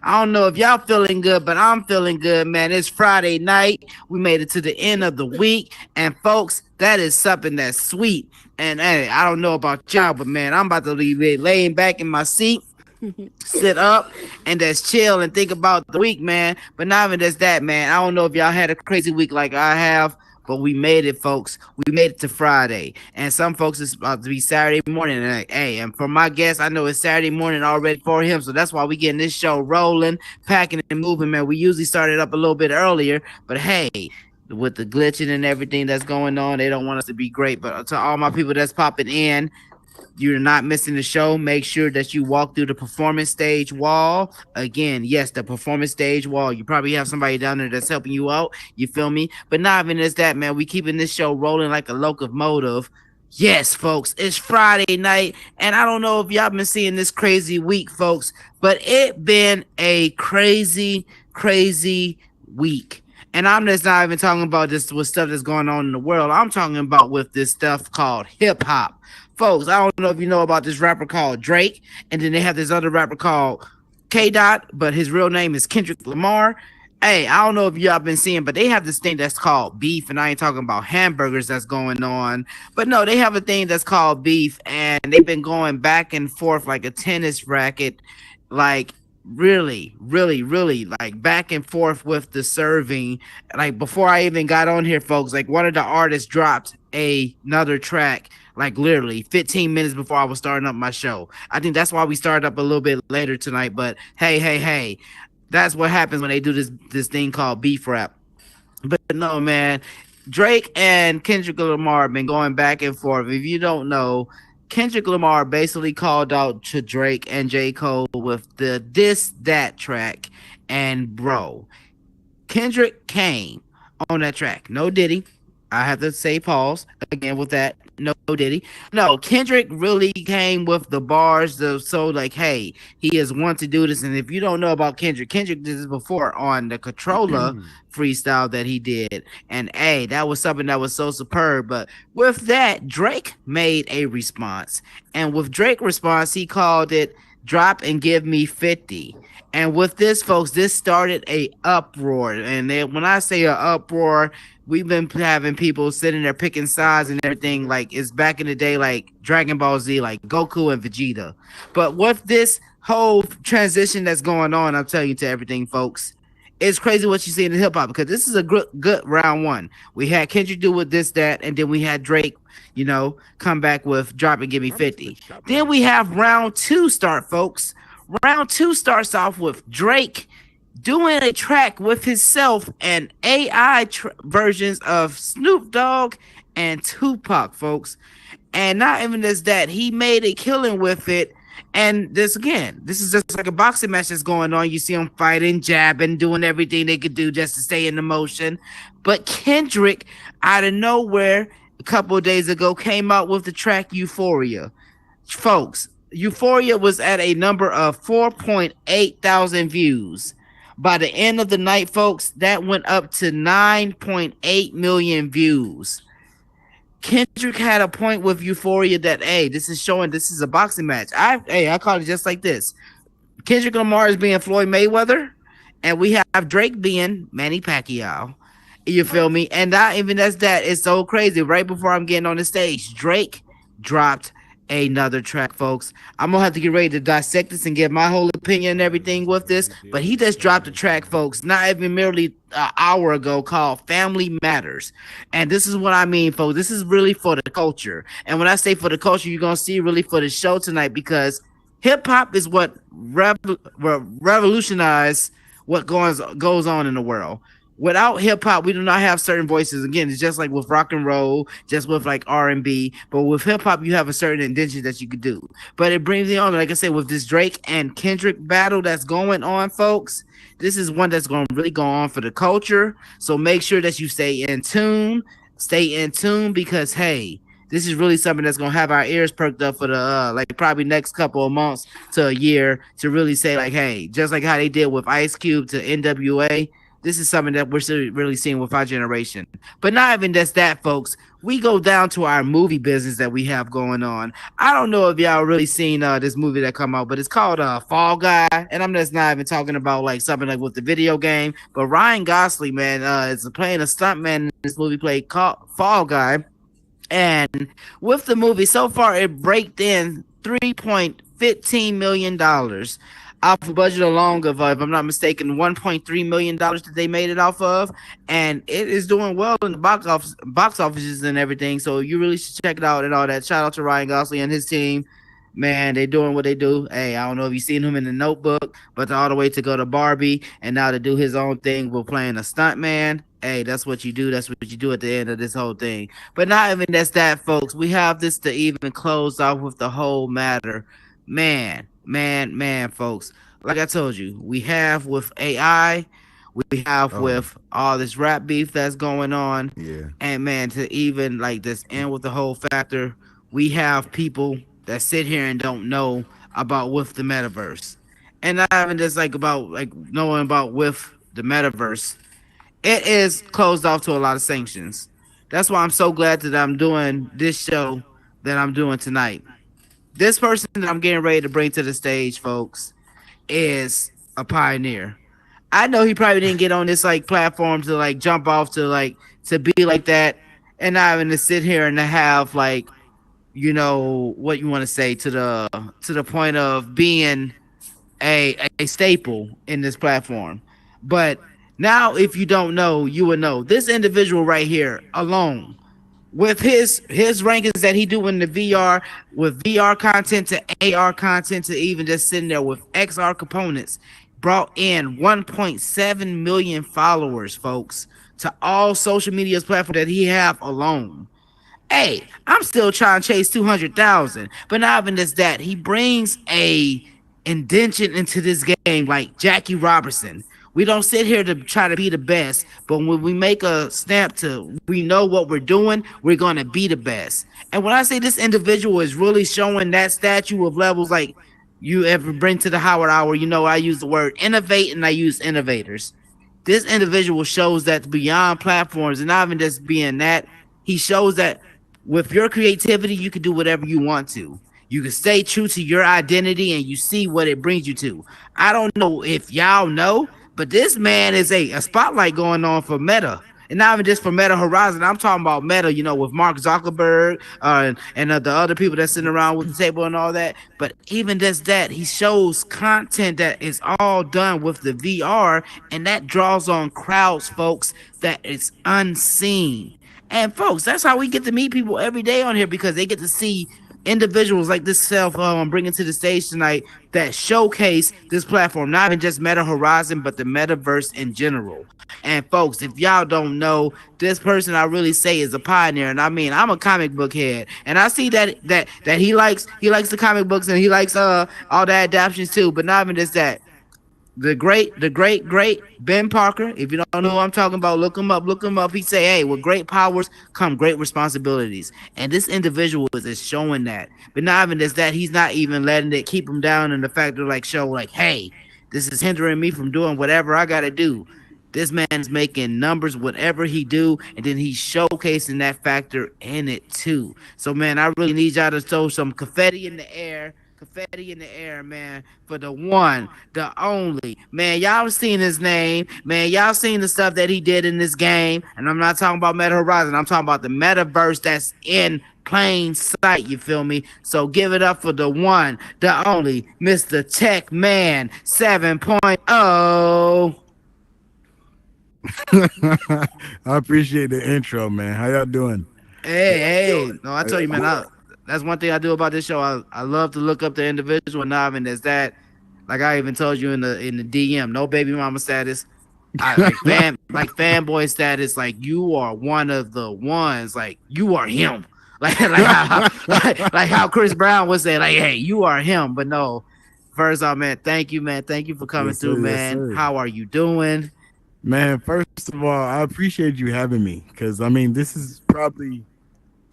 I don't know if y'all feeling good, but I'm feeling good, man. It's Friday night. We made it to the end of the week. And folks, that is something that's sweet. And hey, I don't know about y'all, but man, I'm about to be laying back in my seat, sit up, and just chill and think about the week, man. But not even just that, man. I don't know if y'all had a crazy week like I have, but we made it, folks. We made it to Friday, and some folks it's about to be Saturday morning. And hey, and for my guest, I know it's Saturday morning already for him, so that's why we getting this show rolling, packing and moving, man. We usually started up a little bit earlier, but hey, with the glitching and everything that's going on, they don't want us to be great. But to all my people that's popping in, you're not missing the show. Make sure that you walk through the performance stage wall. Again, yes, the performance stage wall. You probably have somebody down there that's helping you out. You feel me? But not even as that, man. We keeping this show rolling like a locomotive. Yes, folks, it's Friday night, and I don't know if y'all been seeing this crazy week, folks, but it been a crazy, crazy week. And I'm just not even talking about this with stuff that's going on in the world. I'm talking about with this stuff called hip hop. Folks, I don't know if you know about this rapper called Drake, and then they have this other rapper called K Dot, but his real name is Kendrick Lamar. Hey, I don't know if y'all been seeing, but they have this thing that's called beef, and I ain't talking about hamburgers that's going on, but no, they have a thing that's called beef, and they've been going back and forth like a tennis racket, like really like back and forth with the serving. Like before I even got on here, folks, like one of the artists dropped another track like literally 15 minutes before I was starting up my show. I think that's why we started up a little bit later tonight, but hey, that's what happens when they do this thing called beef rap. But no, man, Drake and Kendrick Lamar have been going back and forth. If you don't know, Kendrick Lamar basically called out to Drake and J. Cole with the This That track. And bro, Kendrick came on that track. No Diddy. I have to say pause again with that. No Diddy. No, Kendrick really came with the bars. So like, hey, he is one to do this. And if you don't know about Kendrick did this before on the Controller freestyle that he did. And hey, that was something that was so superb. But with that, Drake made a response. And with Drake's response, he called it Drop and Give Me 50. And with this, folks, this started a uproar. And when I say an uproar, we've been having people sitting there picking sides and everything like it's back in the day, like Dragon Ball Z, like Goku and Vegeta. But with this whole transition that's going on, I'm telling you to everything, folks, it's crazy what you see in the hip hop, because this is a good round one. We had Kendrick do with This That, and then we had Drake, come back with Drop and Give Me 50. Then we have round two start, folks. Round two starts off with Drake doing a track with himself and AI versions of Snoop Dogg and Tupac, folks. And not even just that, he made a killing with it. And this is just like a boxing match that's going on. You see them fighting, jabbing, doing everything they could do just to stay in the motion. But Kendrick, out of nowhere, a couple of days ago, came out with the track Euphoria. Folks, Euphoria was at a number of 4.8 thousand views. By the end of the night, folks, that went up to 9.8 million views. Kendrick had a point with Euphoria that, hey, this is showing this is a boxing match. I call it just like this. Kendrick Lamar is being Floyd Mayweather, and we have Drake being Manny Pacquiao. You feel me? And not even that's that. It's so crazy. Right before I'm getting on the stage, Drake dropped another track, folks. I'm gonna have to get ready to dissect this and give my whole opinion and everything with this, but he just dropped a track, folks, not even merely an hour ago, called Family Matters. And this is what I mean, folks. This is really for the culture. And when I say for the culture, you're gonna see really for the show tonight, because hip-hop is what revolutionized what goes on in the world. Without hip-hop, we do not have certain voices. Again, it's just like with rock and roll, just with like R&B. But with hip-hop, you have a certain intention that you could do. But it brings me on, like I said, with this Drake and Kendrick battle that's going on, folks. This is one that's going to really go on for the culture. So make sure that you stay in tune. Stay in tune, because, hey, this is really something that's going to have our ears perked up for the, like, probably next couple of months to a year, to really say, like, hey, just like how they did with Ice Cube to NWA, this is something that we're really seeing with our generation. But not even just that, folks. We go down to our movie business that we have going on. I don't know if y'all really seen this movie that come out, but it's called Fall Guy, and I'm just not even talking about like something like with the video game. But Ryan Gosling, man, is playing a stuntman in this movie played called Fall Guy, and with the movie so far, it braked in $3.15 million off a budget alone of, if I'm not mistaken, $1.3 million that they made it off of, and it is doing well in the box offices and everything. So you really should check it out and all that. Shout out to Ryan Gosling and his team. Man, they doing what they do. Hey, I don't know if you've seen him in the Notebook, but all the way to go to Barbie and now to do his own thing with playing a stunt man. Hey, that's what you do. That's what you do at the end of this whole thing. But not even that's that, folks. We have this to even close off with the whole matter. Man, folks. Like I told you, we have with AI, we have with all this rap beef that's going on. Yeah. And man, to even like this end with the whole factor, we have people that sit here and don't know about with the metaverse. And not even just like about like knowing about with the metaverse. It is closed off to a lot of sanctions. That's why I'm so glad that I'm doing this show that I'm doing tonight. This person that I'm getting ready to bring to the stage, folks, is a pioneer. I know he probably didn't get on this like platform to like jump off to like to be like that, and not even to sit here and to have like, you know, what you want to say to the point of being a staple in this platform. But now, if you don't know, you will know this individual right here alone with his rankings that he do in the VR, with VR content to AR content to even just sitting there with XR components, brought in 1.7 million followers, folks, to all social media platforms that he have alone. Hey, I'm still trying to chase 200,000, but not even just that. He brings a indention into this game like Jackie Robertson. We don't sit here to try to be the best, but when we make a snap to we know what we're doing, we're gonna be the best. And when I say this individual is really showing that statue of levels, like you ever bring to the Howard Hour, you know I use the word innovate and I use innovators. This individual shows that beyond platforms and not even just being that, he shows that with your creativity, you can do whatever you want to. You can stay true to your identity and you see what it brings you to. I don't know if y'all know, but this man is a spotlight going on for Meta. And not even just for Meta Horizon. I'm talking about Meta, you know, with Mark Zuckerberg and the other people that's sitting around with the table and all that. But even just that, he shows content that is all done with the VR, and that draws on crowds, folks, that is unseen. And folks, that's how we get to meet people every day on here, because they get to see individuals like this self I'm bringing to the stage tonight that showcase this platform, not even just Meta Horizon, but the metaverse in general. And folks, if y'all don't know, this person I really say is a pioneer. And I mean, I'm a comic book head, and I see that he likes the comic books and he likes all the adaptations too. But not even just that, the great Ben Parker. If you don't know who I'm talking about, look him up. Look him up. He say, "Hey, with great powers come great responsibilities," and this individual is showing that. But not even just that, he's not even letting it keep him down in the fact of like show like, "Hey, this is hindering me from doing whatever I gotta do." This man is making numbers, whatever he do, and then he's showcasing that factor in it too. So, man, I really need y'all to throw some confetti in the air, man, for the one, the only. Man, y'all seen his name. Man, y'all seen the stuff that he did in this game. And I'm not talking about Meta Horizon. I'm talking about the metaverse that's in plain sight, you feel me? So give it up for the one, the only, Mr. Techman 7.0. I appreciate the intro, man. How y'all doing? Hey. No, I tell you, man, that's one thing I do about this show. I love to look up the individual, and not even as that. Like I even told you in the DM, no baby mama status. I like fanboy status. Like you are one of the ones. Like you are him. Like how Chris Brown would say, like, hey, you are him. But no, first off, man, thank you, man. Thank you for coming through, man. Yes, how are you doing? Man, first of all, I appreciate you having me, because I mean, this is probably,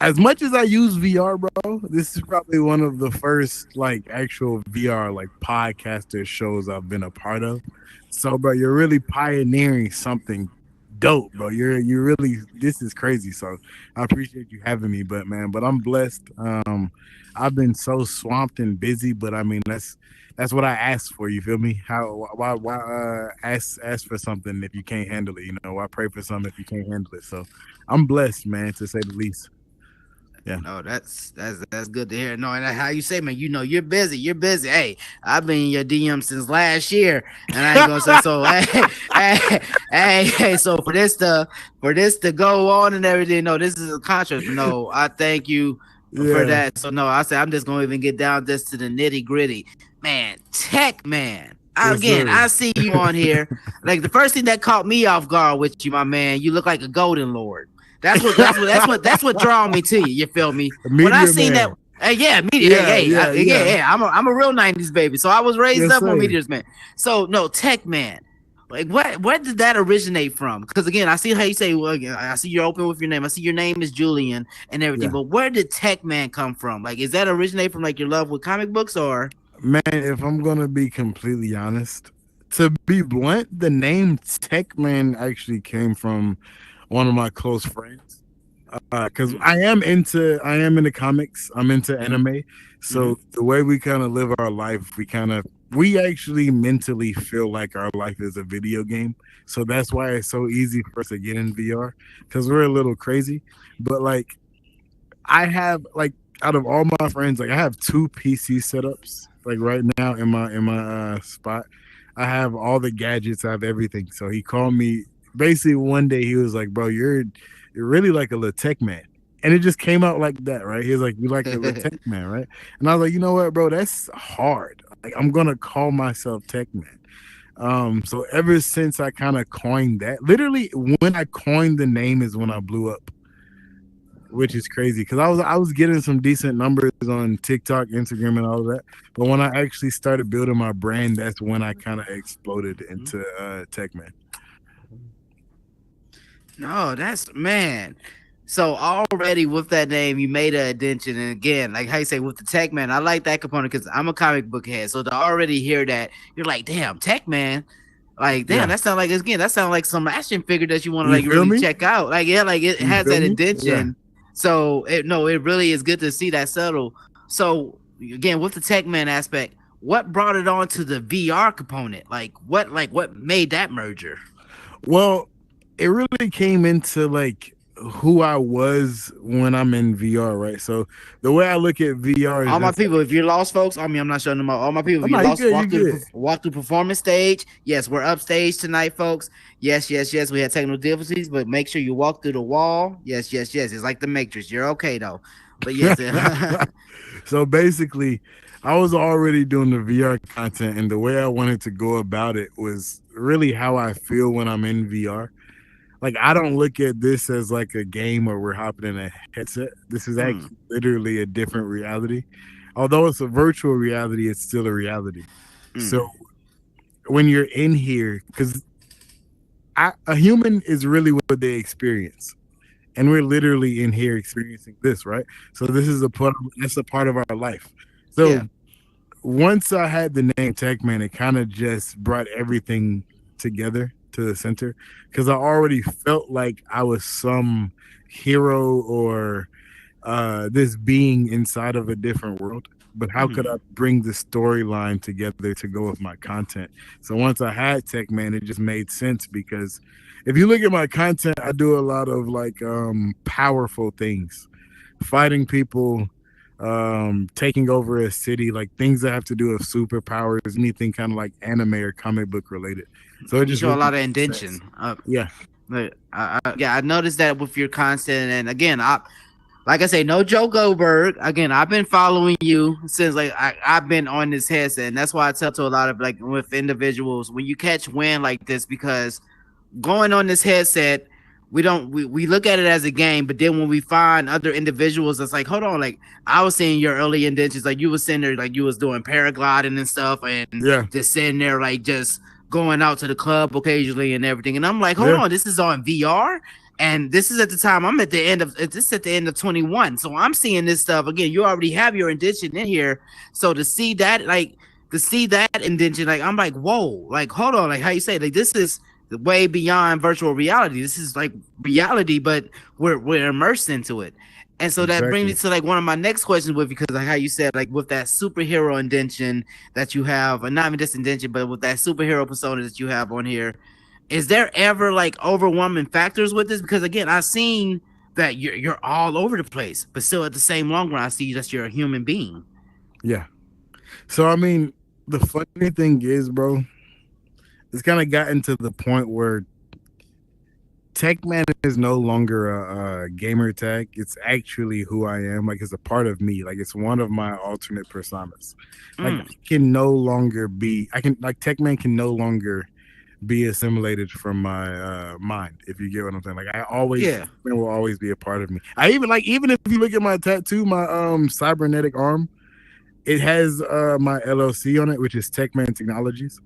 as much as I use VR, bro, this is probably one of the first like actual VR like podcaster shows I've been a part of. So, bro, you're really pioneering something dope, bro. You're really this is crazy. So, I appreciate you having me, but I'm blessed. I've been so swamped and busy, but I mean that's what I asked for. You feel me? How why ask for something if you can't handle it? You know, why pray for something if you can't handle it? So, I'm blessed, man, to say the least. Yeah. No, that's good to hear. No, and how you say, man, you know, you're busy. You're busy. Hey, I've been in your DM since last year, and I ain't gonna say so. Hey. So for this to go on and everything, no, this is a contract. No, I thank you for Yeah. that. So no, I said I'm just gonna even get down just to the nitty gritty, man. Tech man. Yes, Again, sir. I see you on here. Like the first thing that caught me off guard with you, my man, you look like a golden lord. That's what draw me to you. You feel me? When I Meteor seen that, Man. yeah, meteor. Yeah, yeah, yeah. Yeah. I'm a real '90s baby, so I was raised Yes, up on sir. meteors, man. So no, Tech Man. Like where did that originate from? Because again, I see how you say, well, again, I see you're open with your name. I see your name is Julian and everything. Yeah. But where did Tech Man come from? Like, is that originate from like your love with comic books or? Man, if I'm gonna be completely honest, to be blunt, the name Techman actually came from one of my close friends. Because I am into comics. I'm into anime. Mm-hmm. So the way we kind of live our life, we actually mentally feel like our life is a video game. So that's why it's so easy for us to get in VR because we're a little crazy. But like I have like out of all my friends, like I have two PC setups like right now in my spot. I have all the gadgets, I have everything. So he called me basically one day he was like, "Bro, you're really like a little tech man." And it just came out like that, right? He was like, "You like a little tech man, right?" And I was like, "You know what, bro? That's hard. Like I'm gonna call myself tech man." So ever since I kind of coined that, literally when I coined the name is when I blew up, which is crazy because I was getting some decent numbers on TikTok, Instagram, and all of that. But when I actually started building my brand, that's when I kind of exploded into Techman. No, that's man. So already with that name, you made an addition, and again, like how you say with the Tech Man, I like that component because I'm a comic book head. So to already hear that, you're like, damn, Tech Man, like damn, Yeah, that sounds like some action figure that you want to you like feel really me? check out. Like yeah, like it You has feel that me? Yeah. addition. So it really is good to see that subtle. So again, with the Tech Man aspect, what brought it on to the VR component? What made that merger? Well, it really came into like who I was when I'm in VR, right? So the way I look at VR is All my just people, like, if you're lost, folks, I mean, I'm not showing them all my people. oh If you're no, you lost, good, you good. walk through performance stage. Yes, we're upstage tonight, folks. Yes. We had technical difficulties, but make sure you walk through the wall. Yes. It's like the Matrix. You're okay though. But yes, So basically, I was already doing the VR content, and the way I wanted to go about it was really how I feel when I'm in VR. Like, I don't look at this as like a game where we're hopping in a headset. This is mm, actually literally a different reality. Although it's a virtual reality, it's still a reality. mm, So when you're in here, because a human is really what they experience, and we're literally in here experiencing this, right? So this is a part. That's a part of our life. yeah. So once I had the name Techman, it kind of just brought everything together to the center because I already felt like I was some hero or this being inside of a different world. But how could I Mm, bring the storyline together to go with my content? So once I had Techman, it just made sense because if you look at my content, I do a lot of like powerful things, fighting people, taking over a city, like things that have to do with superpowers, anything kind of like anime or comic book related. So it you just show a really lot of made intention. sense. Yeah. But yeah, I noticed that with your content, and again, like I say, no Joe Goldberg. Again, I've been following you since like I've been on this headset, and that's why I tell to a lot of like with individuals when you catch wind like this, because going on this headset, we look at it as a game, but then when we find other individuals, it's like, hold on, like I was seeing your early intentions, like you was sitting there, like you was doing paragliding and stuff, and Yeah. just sitting there, like just going out to the club occasionally and everything. And I'm like, hold Yeah. on, this is on VR. And this is at the time I'm at the end of this at the end of 21. So I'm seeing this stuff again. You already have your indention in here. So to see that indention, like I'm like, whoa, like hold on, like how you say, like this is way beyond virtual reality. This is like reality, but we're immersed into it. And so that brings me Exactly. to like one of my next questions with, because like how you said, like with that superhero indention that you have, or not even just indention, but with that superhero persona that you have on here, is there ever like overwhelming factors with this? Because again, I've seen that you're all over the place, but still at the same long run, I see that you're a human being. Yeah. So I mean, the funny thing is, bro, it's kind of gotten to the point where Techman is no longer a gamer tag. It's actually who I am. Like it's a part of me. Like it's one of my alternate personas. Like I Mm, can no longer be. I can like Techman can no longer be assimilated from my mind. If you get what I'm saying. Like I always yeah. Techman will always be a part of me. I even like even if you look at my tattoo, my cybernetic arm, it has my LLC on it, which is Techman Technologies.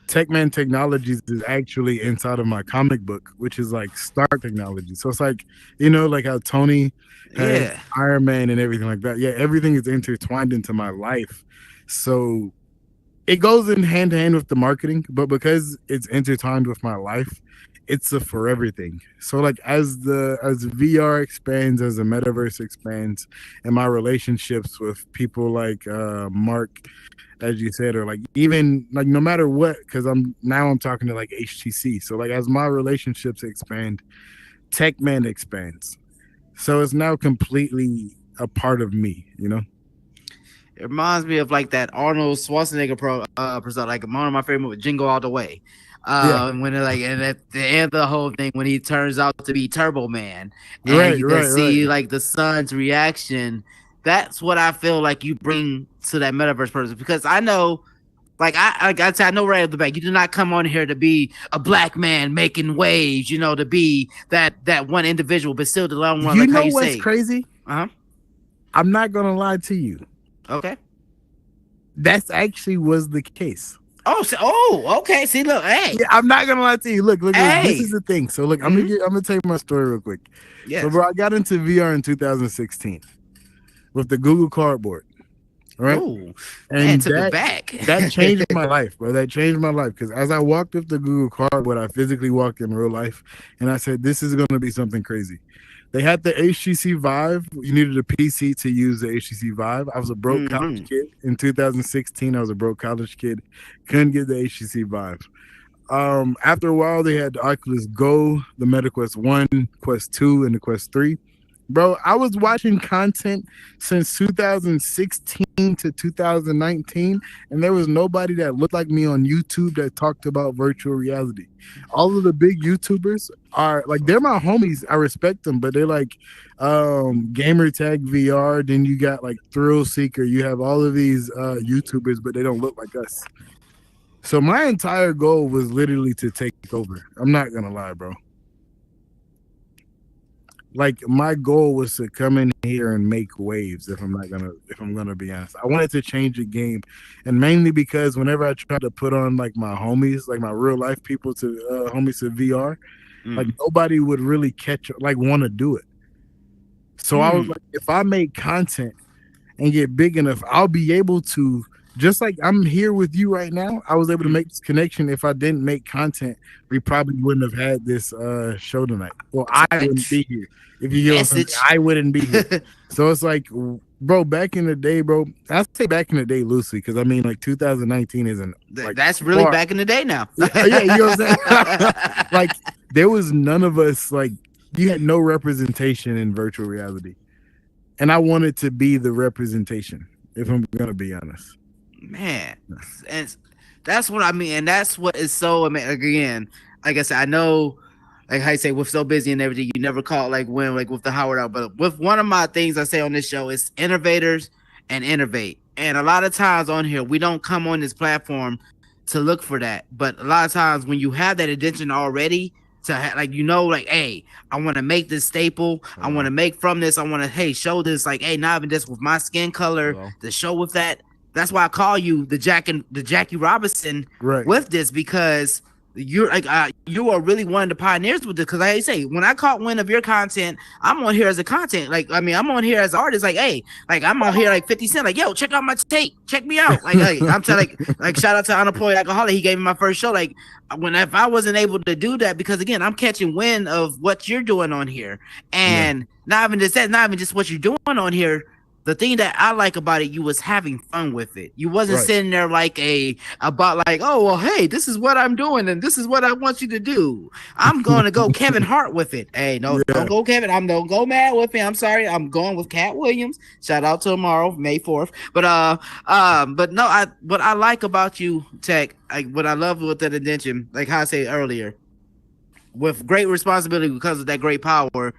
Techman Technologies is actually inside of my comic book, which is like Stark Technology. So it's like, like how Tony has Yeah. Iron Man and everything like that. Yeah, everything is intertwined into my life. So it goes in hand to hand with the marketing, but because it's intertwined with my life, it's a forever thing. So like as VR expands, as the metaverse expands, and my relationships with people like Mark, as you said, or like even like no matter what, because I'm talking to like HTC. So like as my relationships expand, Techman expands. So it's now completely a part of me. It reminds me of like that Arnold Schwarzenegger persona, like one of my favorite movies, Jingle All the Way. Yeah, When it, like, and at the end of the whole thing, when he turns out to be Turbo Man, and right, you can right, right. see like the son's reaction. That's what I feel like you bring to that metaverse person, because I know, like I said, I know right at the back, you did not come on here to be a black man making waves, to be that one individual, but still the long run, You like how know you what's say, crazy? uh huh, I'm not gonna lie to you. okay. That's actually was the case. Okay. See, look, hey, Yeah, I'm not gonna lie to you. Look. This hey, is the thing. So look, mm-hmm. I'm gonna tell you my story real quick. So Yes. bro, I got into VR in 2016 with the Google Cardboard. All right. Oh, man, And took it that back. that changed my life, bro. That changed my life because as I walked with the Google Cardboard, I physically walked in real life, and I said, "This is going to be something crazy." They had the HTC Vive. You needed a PC to use the HTC Vive. I was a broke college Mm-hmm. kid in 2016. I was a broke college kid, couldn't get the HTC Vive. After a while, they had the Oculus Go, the Meta Quest 1, Quest 2, and the Quest 3. Bro, I was watching content since 2016 to 2019, and there was nobody that looked like me on YouTube that talked about virtual reality. All of the big YouTubers are like, they're my homies. I respect them, but they're like Gamer Tag VR. Then you got like Thrill Seeker. You have all of these YouTubers, but they don't look like us. So my entire goal was literally to take over. I'm not gonna lie, bro. Like my goal was to come in here and make waves. If I'm gonna be honest, I wanted to change the game, and mainly because whenever I tried to put on like my homies, like my real life people to homies to VR, like Mm. nobody would really catch like want to do it. So I was Mm. like, if I make content and get big enough, I'll be able to. Just like I'm here with you right now, I was able to Mm. make this connection. If I didn't make content, we probably wouldn't have had this show tonight. Well, I wouldn't be here. If you get what I'm saying, Message. I wouldn't be here. So it's like, bro, back in the day, bro, I say back in the day loosely because I mean, like 2019 isn't like That's really far. back in the day now. Yeah, yeah, you know what I'm saying? Like there was none of us like you had no representation in virtual reality, and I wanted to be the representation. If I'm gonna be honest. Man, and that's what I mean, and that's what is so again, like I said, I know, like how you say, we're so busy and everything, you never call like when, like with the Howard out, but with one of my things I say on this show is innovators and innovate. And a lot of times on here we don't come on this platform to look for that, but a lot of times when you have that intention already to like, like, hey, I want to make this staple, I want to make from this, I want to, hey, show this, like, hey, not even just with my skin color, the show with that. That's why I call you the Jackie Robinson Right. with this, because you're like you are really one of the pioneers with this, because like I say, when I caught wind of your content, I'm on here as a content, like I mean I'm on here as an artist, like hey, like I'm on here like 50 Cent, like yo, check out my tape, check me out, like hey, I'm telling like shout out to Unemployed Alcoholic, he gave me my first show, like when if I wasn't able to do that, because again I'm catching wind of what you're doing on here, Yeah, and not even just that, not even just what you're doing on here. The thing that I like about it, you was having fun with it. You wasn't right. sitting there like a about like, oh well, hey, this is what I'm doing and this is what I want you to do. I'm going to go Kevin Hart with it. Hey, no, don't Yeah, go Kevin. I'm don't go mad with me. I'm sorry. I'm going with Cat Williams. Shout out to tomorrow, May 4th. But no, I what I like about you, Tech, like what I love with that indention, like how I said earlier, with great responsibility because of that great power,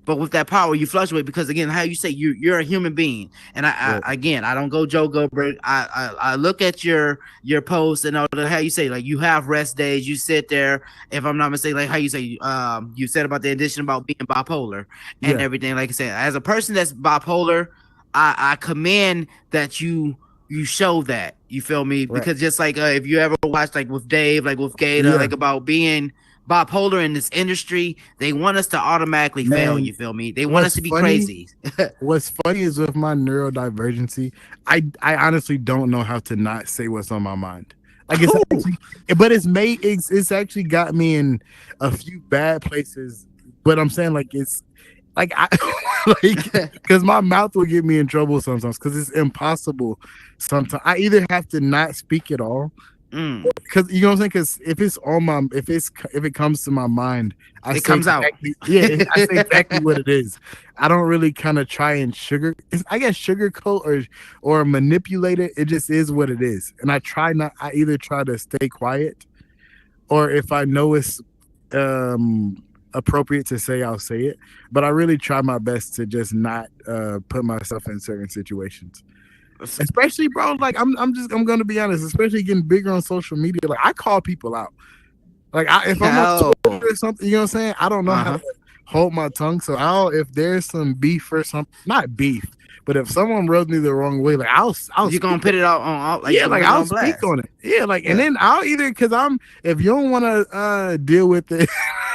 but with that power you fluctuate, because again how you say you're a human being, and right. I again I don't go Joe Goldberg. I look at your posts and all the how you say like you have rest days, you sit there, if I'm not mistaken, like how you say you said about the addition about being bipolar and Yeah, everything, like I said, as a person that's bipolar, I commend that you show that, you feel me, right. because just like if you ever watched like with Dave, like with Gator, Yeah, like about being bipolar in this industry, they want us to automatically fail. man. You feel me? They want us What's to be funny? crazy. What's funny is with my neurodivergency, I honestly don't know how to not say what's on my mind. Like it's Oh, actually, but it's actually got me in a few bad places. But I'm saying like it's like I like because my mouth will get me in trouble sometimes because it's impossible. Sometimes I either have to not speak at all mm, because you know what I'm saying. Because if it's on my if it comes to my mind, I it say comes out. exactly I say exactly what it is. I don't really kind of try and I guess sugarcoat or manipulate it. It just is what it is, and I try not. I either try to stay quiet, or if I know it's appropriate to say, I'll say it. But I really try my best to just not put myself in certain situations, especially bro, like I'm gonna be honest, especially getting bigger on social media, like I call people out, like if I'm on Oh, Twitter or something, you know what I'm saying, I don't know how uh-huh. to hold my tongue, so I'll if there's some beef or something, not beef, but if someone rubs me the wrong way, like I'll You're speak gonna put it out on, like yeah, you're gonna like put it I'll on speak blast. on it. Yeah, like and Yeah. then I'll either because I'm if you don't want to deal with it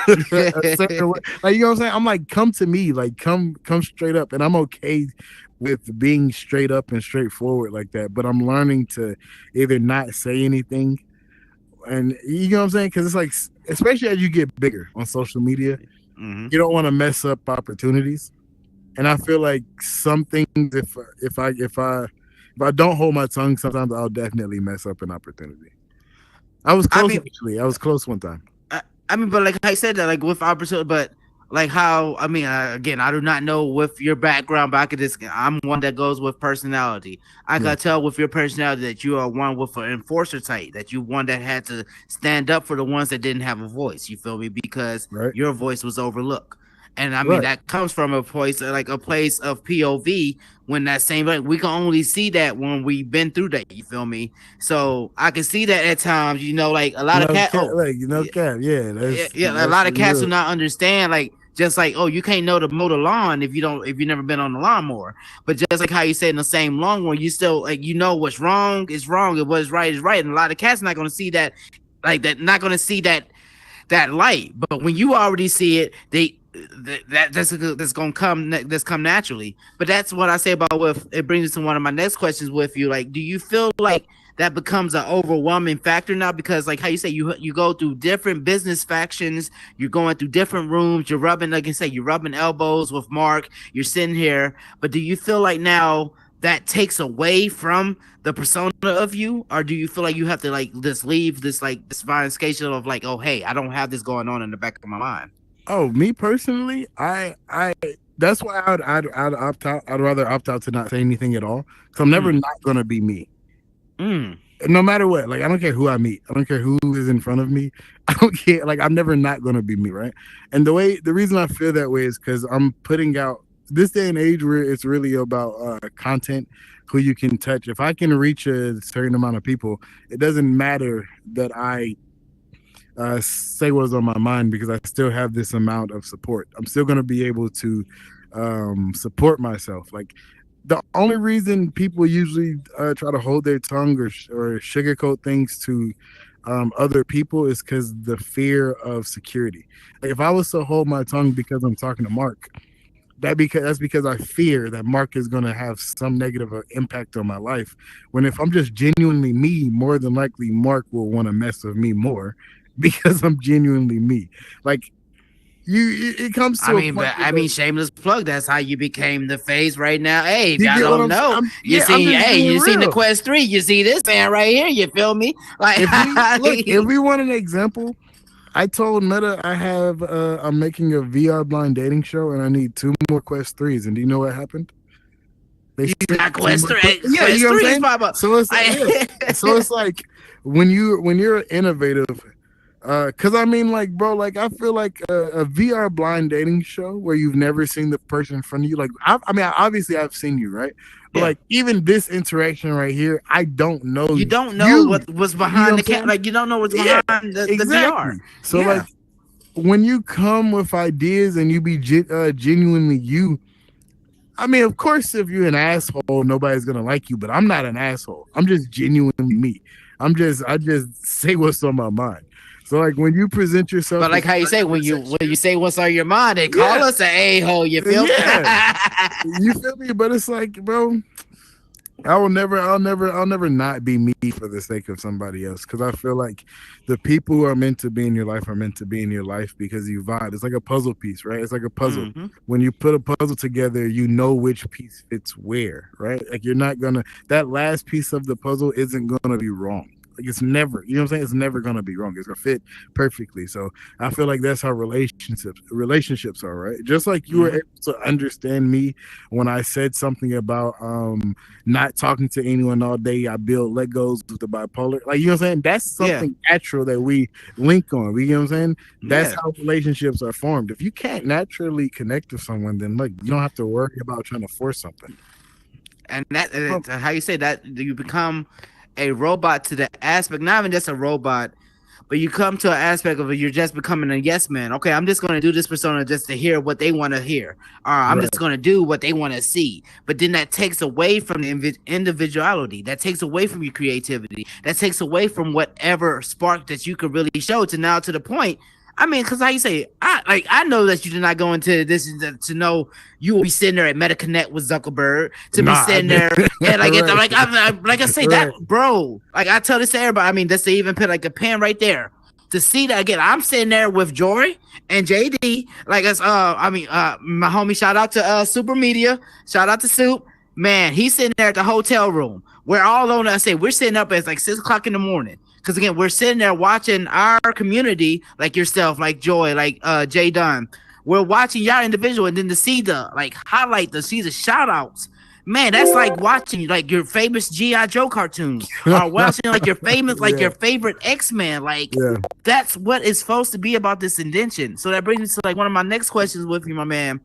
a certain way, like you know what I'm saying. I'm like, come to me, like come straight up, and I'm okay with being straight up and straightforward like that. But I'm learning to either not say anything, and you know what I'm saying, because it's like especially as you get bigger on social media, Hmm. you don't want to mess up opportunities. And I feel like some things, if I don't hold my tongue, sometimes I'll definitely mess up an opportunity. I was I close mean, actually. I was close one time. I mean, but like I said that, like with opportunity, but like how I mean, again, I do not know with your background, but I could just I'm one that goes with personality. I Yeah. could tell with your personality that you are one with an enforcer type, that you one that had to stand up for the ones that didn't have a voice. You feel me? Because Right. your voice was overlooked. And I mean Right. that comes from a place like a place of POV, when that same like we can only see that when we've been through that. You feel me? So I can see that at times. You know, like a lot of No cat. cap. Oh, Like no cap. Yeah. yeah, a That's lot of cats do real. not understand. Like just like, oh, you can't know to mow the lawn if you don't if you never been on the lawnmower. But just like how you said in the same lawnmower, you still like you know what's wrong is wrong and what's right is right. And a lot of cats not gonna see that, like that, not gonna see that light. But when you already see it, that's gonna come that's come naturally. But that's what I say about with it brings us to one of my next questions with you. Like, do you feel like that becomes an overwhelming factor now? Because like how you say you go through different business factions, you're going through different rooms, you're rubbing like I say, you're rubbing elbows with Mark, you're sitting here. But do you feel like now that takes away from the persona of you, or do you feel like you have to like just leave this like this fine scale of like, oh hey, I don't have this going on in the back of my mind? Oh, me personally, I that's why I'd opt out. I'd rather opt out to not say anything at all. Cause I'm never Mm, not gonna be me. mm. No matter what. Like I don't care who I meet. I don't care who is in front of me. I don't care. Like I'm never not gonna be me, right? And the reason I feel that way is because I'm putting out this day and age where it's really about content, who you can touch. If I can reach a certain amount of people, it doesn't matter that I say what's on my mind because I still have this amount of support. I'm still gonna be able to support myself. Like the only reason people usually try to hold their tongue or sugarcoat things to other people is because the fear of security. Like if I was to hold my tongue because I'm talking to Mark, that's because I fear that Mark is going to have some negative impact on my life. When if I'm just genuinely me, more than likely Mark will want to mess with me more because I'm genuinely me. Like it comes to a point I mean, shameless plug. That's how you became the face right now. Hey, if you y'all get what don't I'm saying. know, you Yeah, I'm see, just hey, being you seen the real. Quest 3. You see this man right here. You feel me? Like, If we want an example, I told Meta I'm making a VR blind dating show and I need 2 more Quest 3s. And do you know what happened? They you sent got me two Quest more 3. Yeah, you Quest know what 3 I'm is saying? pop up. So it's so Like, it's like when you're innovative, cause I mean like bro, like I feel like a VR blind dating show where you've never seen the person in front of you. Like I mean obviously I've seen you, right? But yeah. like even this interaction right here, I don't know You don't know you. what was You know what behind I'm the saying? like you don't know what's Yeah, behind the VR. exactly. So like Yeah. when you come with ideas and you be genuinely you, I mean, of course, if you're an asshole, nobody's gonna like you. But I'm not an asshole. I'm just genuinely me. I just say what's on my mind. So like when you present yourself But like as how you say when you say what's on your mind, they call yeah, us an a-hole, you feel me? yeah, you feel me? But it's like, bro, I'll never not be me for the sake of somebody else. Because I feel like the people who are meant to be in your life are meant to be in your life because you vibe. It's like a puzzle piece, right? It's like a puzzle. Mm-hmm. When you put a puzzle together, you know which piece fits where, right? Like you're not gonna that last piece of the puzzle isn't gonna be wrong. Like it's never, you know what I'm saying? It's never gonna be wrong. It's gonna fit perfectly. So I feel like that's how relationships are, right? Just like you were Mm-hmm. able to understand me when I said something about not talking to anyone all day. I build Legos with the bipolar. Like, you know what I'm saying? That's Yeah. something natural that we link on. You know what I'm saying? That's Yeah. how relationships are formed. If you can't naturally connect with someone, then like you don't have to worry about trying to force something. And that Well, how you say that you become a robot to the aspect, not even just a robot, but you come to an aspect of it, you're just becoming a yes man. Okay, I'm just going to do this persona just to hear what they want to hear, or I'm just right. going to do what they want to see. But then that takes away from the individuality, that takes away from your creativity, that takes away from whatever spark that you could really show to now to the point. I mean, because how you say, I know that you did not go into this to know you will be sitting there at MetaConnect with Zuckerberg, to be Nah, I sitting did. there and Right. like I say that, Right. bro. Like I tell this to everybody. I mean, that's to even put like a pen right there to see that again. I'm sitting there with Jory and JD. Like as my homie. Shout out to Super Media. Shout out to Soup. Man, he's sitting there at the hotel room. We're all on. I say we're sitting up at like 6 o'clock in the morning. Because again, we're sitting there watching our community, like yourself, like Joy, like Jay Dunn. We're watching y'all individual, and then to see the like highlight, to see the shout outs. Man, that's like watching like your famous G.I. Joe cartoons, or watching like your famous, like Yeah. your favorite X-Men. Like Yeah. that's what it's supposed to be about this invention. So that brings me to like one of my next questions with you, my man.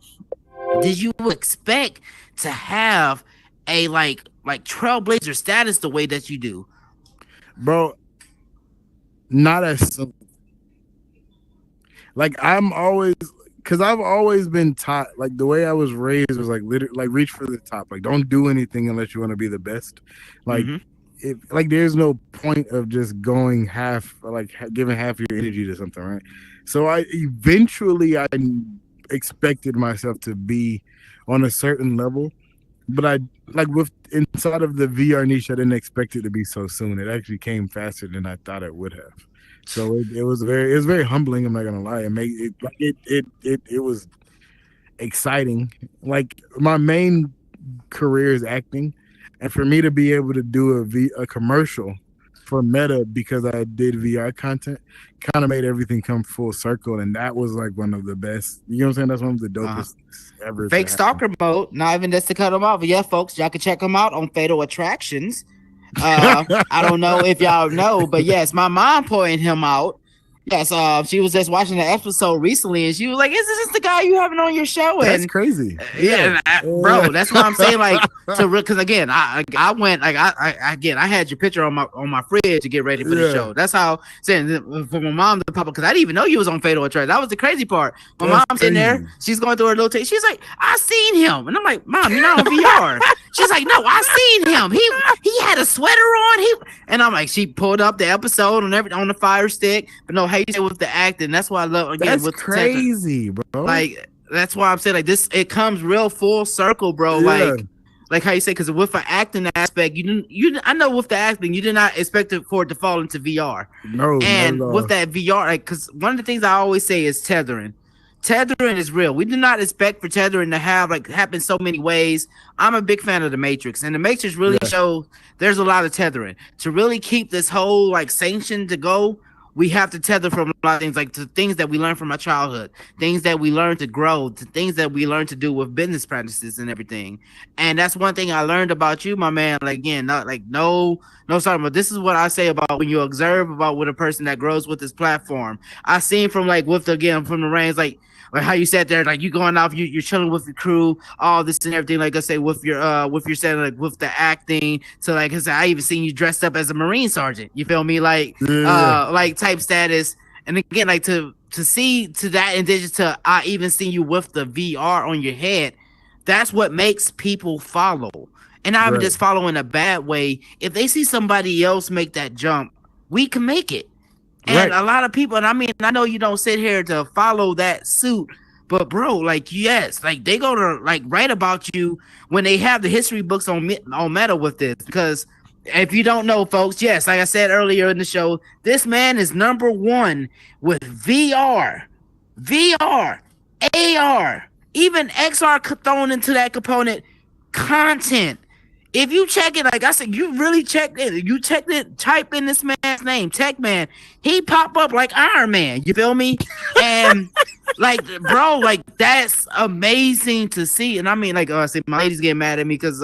Did you expect to have a like trailblazer status the way that you do? Bro, not as simple. Like I'm always because I've always been taught like the way I was raised was like like reach for the top. Like don't do anything unless you want to be the best. Like Mm-hmm. if like there's no point of just going half like giving half your energy to something, right? So I expected myself to be on a certain level, but I like with inside of the VR niche, I didn't expect it to be so soon. It actually came faster than I thought it would have. So it was very humbling. I'm not gonna lie. It was exciting. Like my main career is acting, and for me to be able to do a commercial for Meta because I did VR content kind of made everything come full circle, and that was like one of the best. You know what I'm saying? That's one of the Uh-huh. dopest things ever to Fake happen. stalker mode. Not even just to cut them off. But yeah, folks, y'all can check them out on Fatal Attractions. I don't know if y'all know, but yes, my mom pointed him out. Yes, she was just watching the episode recently, and she was like, "Is this the guy you having on your show?" That's And crazy. yeah, bro, that's why I'm saying like because again, I went like again I had your picture on my fridge to get ready for the show. That's how saying for my mom to pop up because I didn't even know you was on Fatal Attraction. That was the crazy part. My mom's sitting there, she's going through her little tape. She's like, "I seen him," and I'm like, "Mom, you're not on VR." She's like, "No, I seen him. He had a sweater on. And I'm like, she pulled up the episode on the Fire Stick, but no, how you say with the acting? That's why I love again. That's with crazy, bro. Like that's why I'm saying like this. It comes real full circle, bro. Yeah. Like how you say because with the acting aspect, I know with the acting, you did not expect it for it to fall into VR. No, and with that VR, like because one of the things I always say is tethering. Tethering is real. We do not expect for tethering to have like happen so many ways. I'm a big fan of the Matrix, and the Matrix really shows there's a lot of tethering to really keep this whole like sanction to go. We have to tether from a lot of things, like to things that we learned from our childhood, things that we learned to grow, to things that we learned to do with business practices and everything. And that's one thing I learned about you, my man. Like again, not like no sorry, but this is what I say about when you observe about with a person that grows with this platform. I seen from like with again from the reins, like how you sat there, like you going off, you're chilling with your crew, all this and everything. Like I say, with your setting, like with the acting. So like I said, I even seen you dressed up as a Marine sergeant. You feel me? Like like type status. And again, like to see to that, in addition to I even seen you with the VR on your head. That's what makes people follow. And I'm just following a bad way. If they see somebody else make that jump, we can make it. And a lot of people, and I mean, I know you don't sit here to follow that suit, but bro, like, yes, like they go to like write about you when they have the history books on Meta with this. Because if you don't know, folks, yes, like I said earlier in the show, this man is #1 with VR, AR, even XR thrown into that component content. If you check it, like I said, you really checked it. You checked it, type in this man's name, Techman. He pop up like Iron Man. You feel me? And like, bro, like that's amazing to see. And I mean, like, I say my ladies getting mad at me because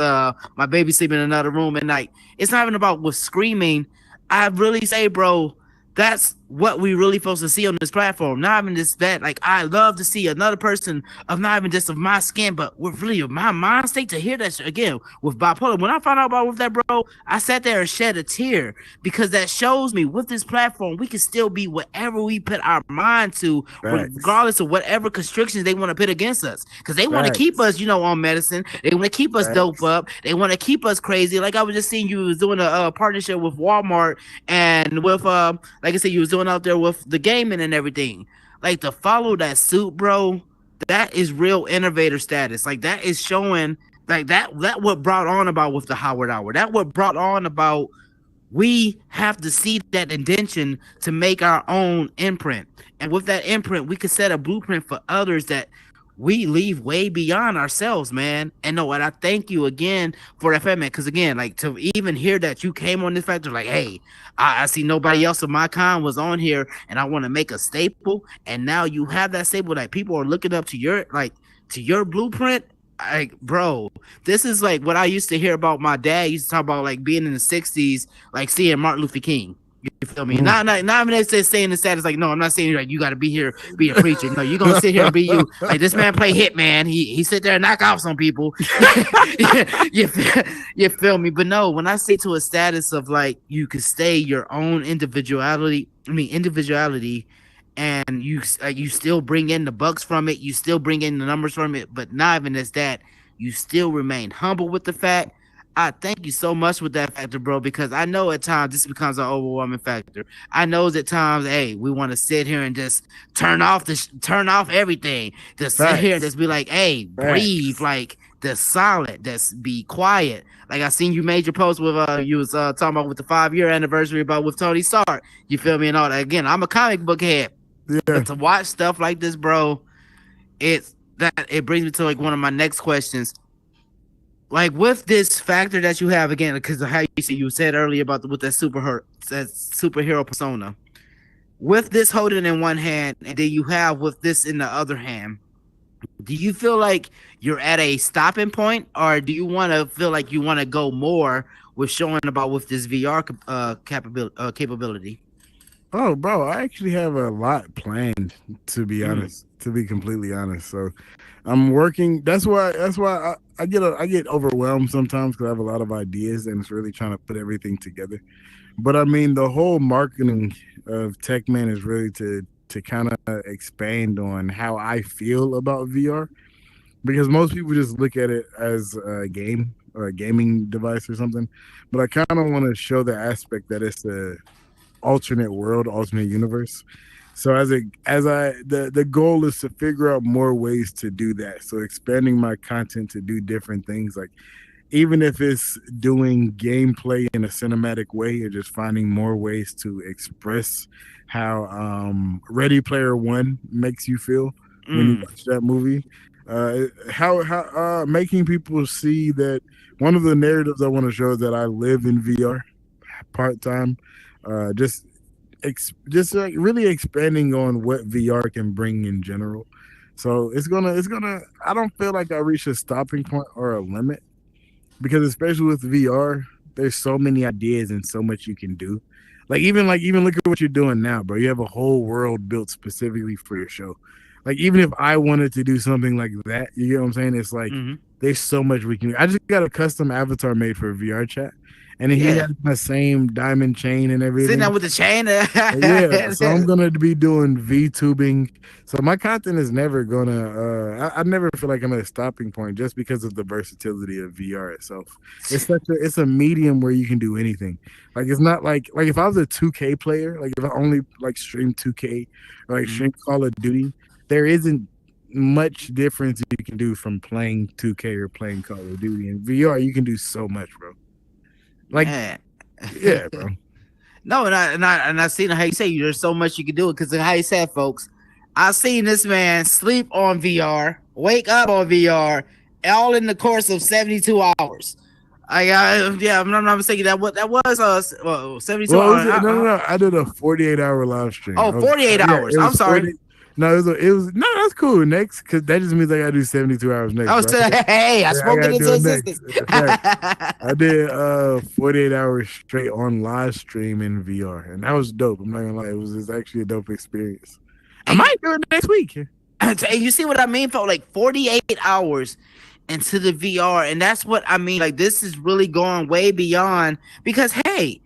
my baby's sleeping in another room, and like, it's not even about with screaming. I really say, bro, that's what we really supposed to see on this platform. Not even just that. Like, I love to see another person of not even just of my skin, but with really my mind state to hear that again with bipolar. When I found out about with that, bro, I sat there and shed a tear because that shows me with this platform we can still be whatever we put our mind to, regardless of whatever constrictions they want to put against us. Because they want to keep us, on medicine. They want to keep us dope up. They want to keep us crazy. Like I was just seeing you was doing a partnership with Walmart and with like I said, you was doing out there with the gaming and everything. Like to follow that suit, bro, that is real innovator status. Like that is showing like that what brought on about with the Howard Hour. That what brought on about we have to see that intention to make our own imprint. And with that imprint, we could set a blueprint for others that we leave way beyond ourselves, man. And no, and I thank you again for that, man. Because again, like to even hear that you came on this factor, like, hey, I see nobody else of my kind was on here, and I want to make a staple. And now you have that staple that people are looking up to your blueprint. Like, bro, this is like what I used to hear about my dad. He used to talk about like being in the '60s, like seeing Martin Luther King. You feel me? Not even saying the status. Like, no, I'm not saying like you got to be here, be a preacher. No, you're gonna sit here and be you. Like this man play Hitman. He sit there and knock out some people. you feel me? But no, when I say to a status of like you could stay your own individuality, and you still bring in the bucks from it, you still bring in the numbers from it, but not even as that, you still remain humble with the fact. I thank you so much with that factor, bro, because I know at times this becomes an overwhelming factor. I know at times, hey, we want to sit here and just turn off everything. Just sit here and just be like, hey, breathe, like just silent, just be quiet. Like I seen you made your post with you was talking about with the 5-year anniversary about with Tony Stark. You feel me and all that. Again, I'm a comic book head. Yeah. But to watch stuff like this, bro, it brings me to like one of my next questions. Like with this factor that you have again, because of how you said earlier about with that superhero persona, with this holding in one hand, and then you have with this in the other hand, do you feel like you're at a stopping point, or do you want to feel like you want to go more with showing about with this VR capability? Oh, bro, I actually have a lot planned. To be honest, to be completely honest, so I'm working. I get overwhelmed sometimes because I have a lot of ideas and it's really trying to put everything together. But I mean, the whole marketing of Techman is really to kind of expand on how I feel about VR because most people just look at it as a game or a gaming device or something. But I kind of want to show the aspect that it's a alternate world, alternate universe. So the goal is to figure out more ways to do that. So expanding my content to do different things, like even if it's doing gameplay in a cinematic way or just finding more ways to express how Ready Player One makes you feel when you Mm. watch that movie. How making people see that one of the narratives I want to show is that I live in VR part time. Just just like really expanding on what VR can bring in general. So it's gonna. I don't feel like I reached a stopping point or a limit because especially with VR, there's so many ideas and so much you can do. Like even look at what you're doing now, bro. You have a whole world built specifically for your show. Like even if I wanted to do something like that, you get what I'm saying? It's like Hmm. there's so much we can do. I just got a custom avatar made for VR chat, and he Yeah. has my same diamond chain and Sitting there everything. with the chain. Yeah, so I'm gonna be doing VTubing. So my content is never gonna. I never feel like I'm at a stopping point just because of the versatility of VR itself. It's a medium where you can do anything. Like it's not like if I was a 2K player, like if I only like stream 2K or like Mhm. stream Call of Duty, there isn't much difference you can do from playing 2K or playing Call of Duty. In VR, you can do so much, bro. Like Man. yeah, bro. No, and I seen how you say there's so much you can do it because how you said, folks. I seen this man sleep on VR, wake up on VR, all in the course of 72 hours. Yeah, I'm not mistaken. That was 72 Well, it was hours. no, no, no. I did a 48-hour live stream. Oh, 48 Yeah, hours. it I'm was sorry. 40. No, it was no. That's cool. Next, because that just means I gotta do 72 hours next, Oh, bro. so, hey, I Yeah, I spoke it gotta do into it next. existence. Facts. I did 48 hours straight on live stream in VR, and that was dope. I'm not gonna lie, it's actually a dope experience. I and might do it next week. and you see what I mean? Felt like 48 hours into the VR, and that's what I mean. Like this is really going way beyond because hey,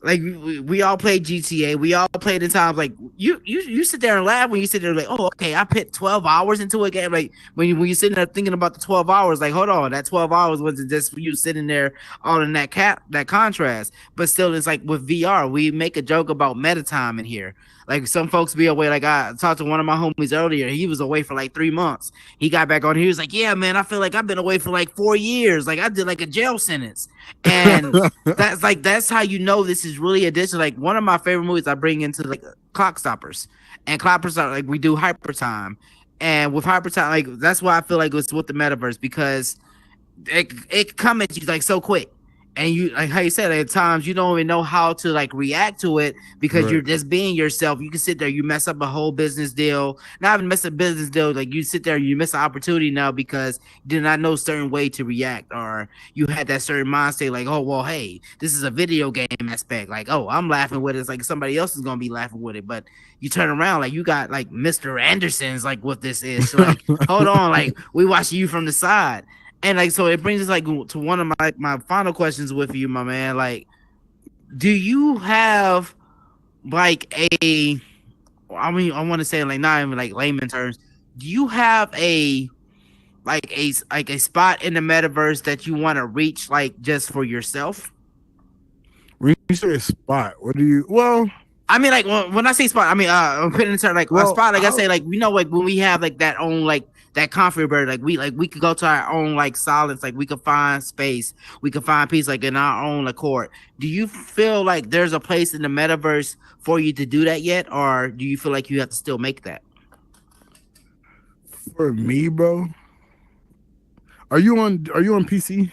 like we all played GTA, we all played in times like you sit there and laugh when you sit there like, oh okay, I put 12 hours into a game. Like when you sitting there thinking about the 12 hours, like hold on, that 12 hours wasn't just for you sitting there all in that contrast. But still, it's like with VR, we make a joke about meta time in here. Like some folks be away. Like I talked to one of my homies earlier. He was away for like 3 months. He got back on. He was like, "Yeah, man, I feel like I've been away for like 4 years. Like I did like a jail sentence." And that's how you know this is really additional. Like one of my favorite movies I bring into like clock stoppers. And clock stoppers like we do hyper time. And with hyper time, like that's why I feel like it's with the metaverse because it come at you like so quick. And you like how you said at times you don't even know how to like react to it because you're Right. just being yourself. You can sit there, you mess up a whole business deal, not even mess up a business deal. Like you sit there, you miss an opportunity now because you did not know certain way to react, or you had that certain mindset like, oh well, hey, this is a video game aspect. Like, oh, I'm laughing with it. It's like somebody else is gonna be laughing with it, but you turn around like you got like Mr. Anderson's like what this is. So, like, hold on, like we watching you from the side. And like so it brings us like to one of my final questions with you, my man. Like, do you have like a I mean I want to say like not even like layman terms, do you have a like a spot in the metaverse that you want to reach like just for yourself? When you say a spot, what do you? I mean, like when I say spot, I mean, I'm putting into like a Well, spot. Like I say, like we know, like when we have like that own that comfort bird, like we could go to our own like silence, like we could find space, we could find peace, like in our own accord. Do you feel like there's a place in the metaverse for you to do that yet, or do you feel like you have to still make that? for me, bro, are you on PC?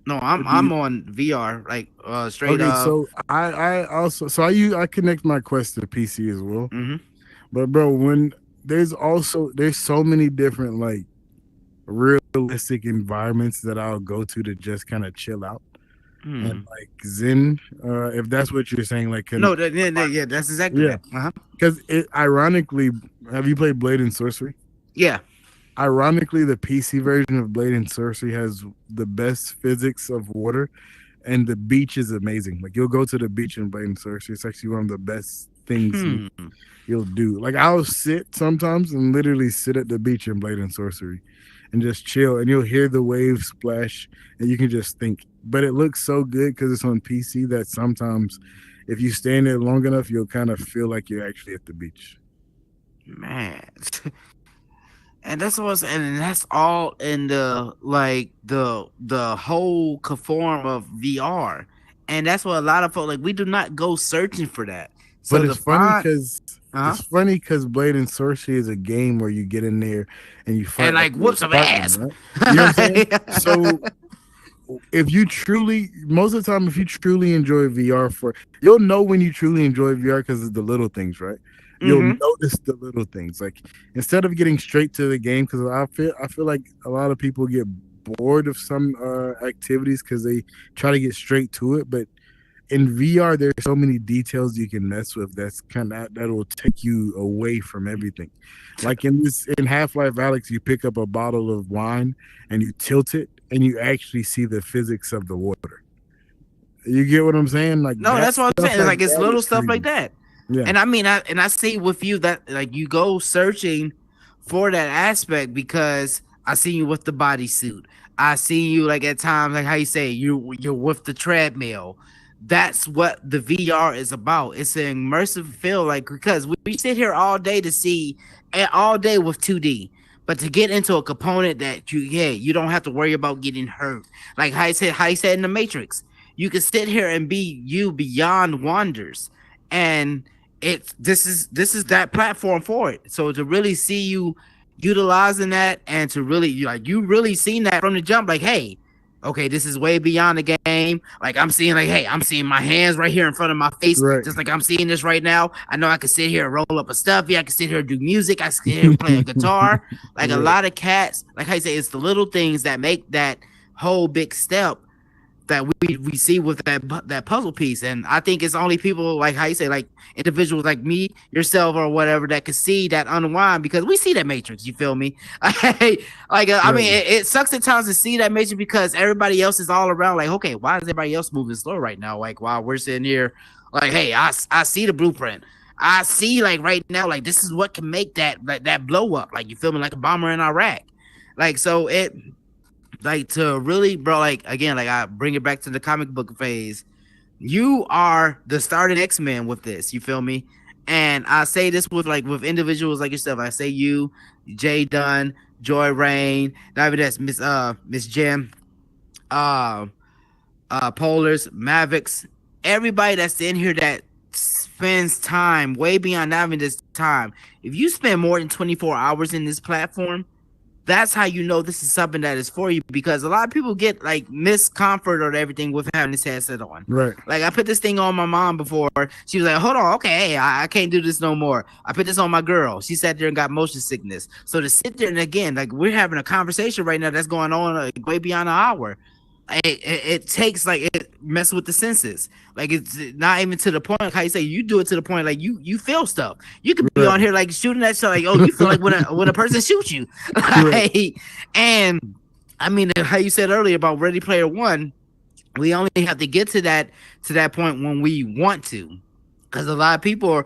No, Or do you? I'm on VR, like straight Okay, up. so I also I connect my Quest to PC as well. Mm-hmm. But bro, when there's so many different like realistic environments that I'll go to just kind of chill out. and Hmm. like Zen, if that's what you're saying, like can No, yeah, that's exactly yeah, that. Uh huh. because it ironically, have you played Blade and Sorcery? Yeah. Ironically, the PC version of Blade and Sorcery has the best physics of water, and the beach is amazing. Like you'll go to the beach in Blade and Sorcery. It's actually one of the best things Hmm. you'll do. Like I'll sit sometimes and literally sit at the beach in Blade and Sorcery and just chill, and you'll hear the waves splash, and you can just think. But it looks so good because it's on PC that sometimes, if you stand there long enough, you'll kind of feel like you're actually at the beach. Man. And that's what's and that's all in the like the whole conform of VR. And that's what a lot of folks like we do not go searching for that. But So to find uh-huh. it's funny because Blade and Sorcery is a game where you get in there and you And fight like like a whoop some Spartan, ass. right? You know what I'm saying? So if you truly, most of the time, if you truly enjoy VR, for you'll know when you truly enjoy VR because of the little things, right? You'll Mm-hmm. notice the little things. Like instead of getting straight to the game, because I feel like a lot of people get bored of some activities because they try to get straight to it. But in VR, there's so many details you can mess with that's kind of that will take you away from everything. Like in Half Life Alex, you pick up a bottle of wine and you tilt it, and you actually see the physics of the water. You get what I'm saying? Like No, that that's what I'm stuff saying. It's like like it's that little is stuff like crazy. that. Yeah, And I mean I see with you that like you go searching for that aspect because I see you with the bodysuit. I see you like at times like how you say you're with the treadmill. That's what the VR is about. It's an immersive feel like because we sit here all day to see all day with 2D. But to get into a component that you don't have to worry about getting hurt. Like how you said in the Matrix, you can sit here and be you beyond wonders, and it's this is that platform for it. So to really see you utilizing that and to really like you really seen that from the jump, like hey, okay, this is way beyond the game. Like I'm seeing like hey, I'm seeing my hands right here in front of my face, right. just like I'm seeing this right now. I know I can sit here and roll up a stuffy. I can sit here and do music. I can sit here and play a guitar. Like a Right, lot of cats, like I say, it's the little things that make that whole big step that we see with that puzzle piece. And I think it's only people like how you say like individuals like me, yourself, or whatever that can see that unwind because we see that matrix. You feel me? I right, mean, it sucks at times to see that matrix because everybody else is all around. Like, okay, why is everybody else moving slow right now? Like, while we're sitting here, like, hey, I see the blueprint. I see like right now, like this is what can make that blow up. Like you feel me? Like a bomber in Iraq. Like so it like to really bro like again like I bring it back to the comic book phase. You are the starting X-Men with this, you feel me? And I say this with like with individuals like yourself. I say you, Jay Dunn, Joy Rain, not even that's Miss Jim, uh Polars, Mavics, everybody that's in here that spends time way beyond not even this time. If you spend more than 24 hours in this platform, that's how you know this is something that is for you because a lot of people get like miscomfort or everything with having this headset on. right. Like I put this thing on my mom before. She was like, hold on, okay, hey, I can't do this no more. I put this on my girl. She sat there and got motion sickness. So to sit there and again, like we're having a conversation right now that's going on like, way beyond an hour. It takes like it messes with the senses. Like it's not even to the point like how you say you do it to the point like you feel stuff. You could be Right. on here like shooting that shit like oh you feel like when a person shoots you, Right. like, and I mean how you said earlier about Ready Player One, we only have to get to that point when we want to, because a lot of people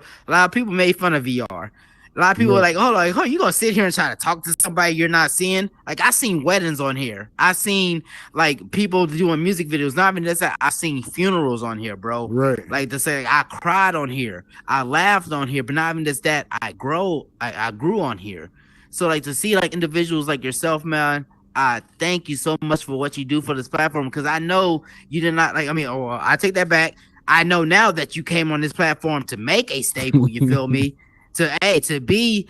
made fun of VR. A lot of people are Right. like, oh, you gonna sit here and try to talk to somebody you're not seeing? Like, I seen weddings on here. I seen like people doing music videos. Not even this, I seen funerals on here, bro. Right. Like to say, like, I cried on here, I laughed on here, but not even just that, I grew on here. So like to see like individuals like yourself, man. I thank you so much for what you do for this platform because I know you did not like. I mean, oh, I take that back. I know now that you came on this platform to make a staple. You feel me? To be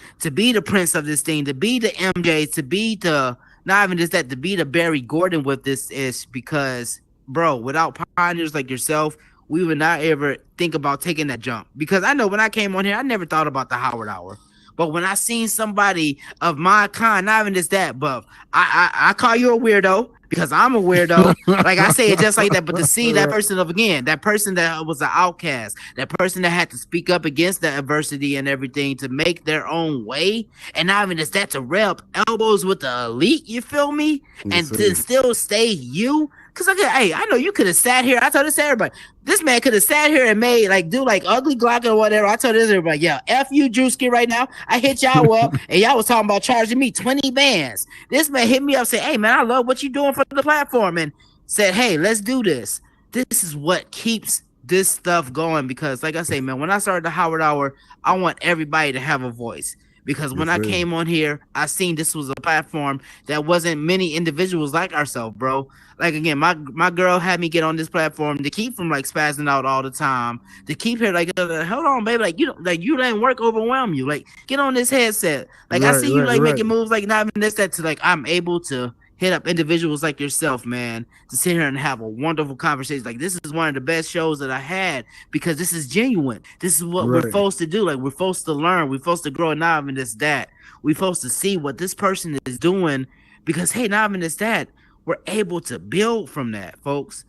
the prince of this thing, to be the MJ, to be the not even just that, to be the Barry Gordon with this is because, bro, without pioneers like yourself, we would not ever think about taking that jump. Because I know when I came on here, I never thought about the Howard Hour. But when I seen somebody of my kind, not even just that, but I call you a weirdo. because I'm a weirdo. Like I say it just like that, but to see that Right, person of again, that person that was an outcast, that person that had to speak up against the adversity and everything to make their own way, and not even just that to rub elbows with the elite, you feel me? yes, And to sir. still stay you. Cause hey, I know you could have sat here. I told this to everybody. This man could have sat here and made like do like ugly Glock or whatever. I told this to everybody, yeah, F you, Drewski, right now. I hit y'all up and y'all was talking about charging me 20 bands. This man hit me up, said, hey man, I love what you doing for the platform, and said, hey, let's do this. This is what keeps this stuff going. Because like I say, man, when I started the Howard Hour, I want everybody to have a voice. Because when Yes, I sir. came on here, I seen this was a platform that wasn't many individuals like ourselves, bro. Like again, my girl had me get on this platform to keep from like spazzing out all the time, to keep her like, hold on, baby, like you don't like you letting work overwhelm you. Like get on this headset. Like I Right, see you right, like right, making moves, like not even this that to like I'm able to hit up individuals like yourself, man, to sit here and have a wonderful conversation. Like this is one of the best shows that I had because this is genuine. This is what we're right, supposed to do. Like we're supposed to learn. We're supposed to grow. And not even this that. We're supposed to see what this person is doing because hey, not even this that. We're able to build from that, folks.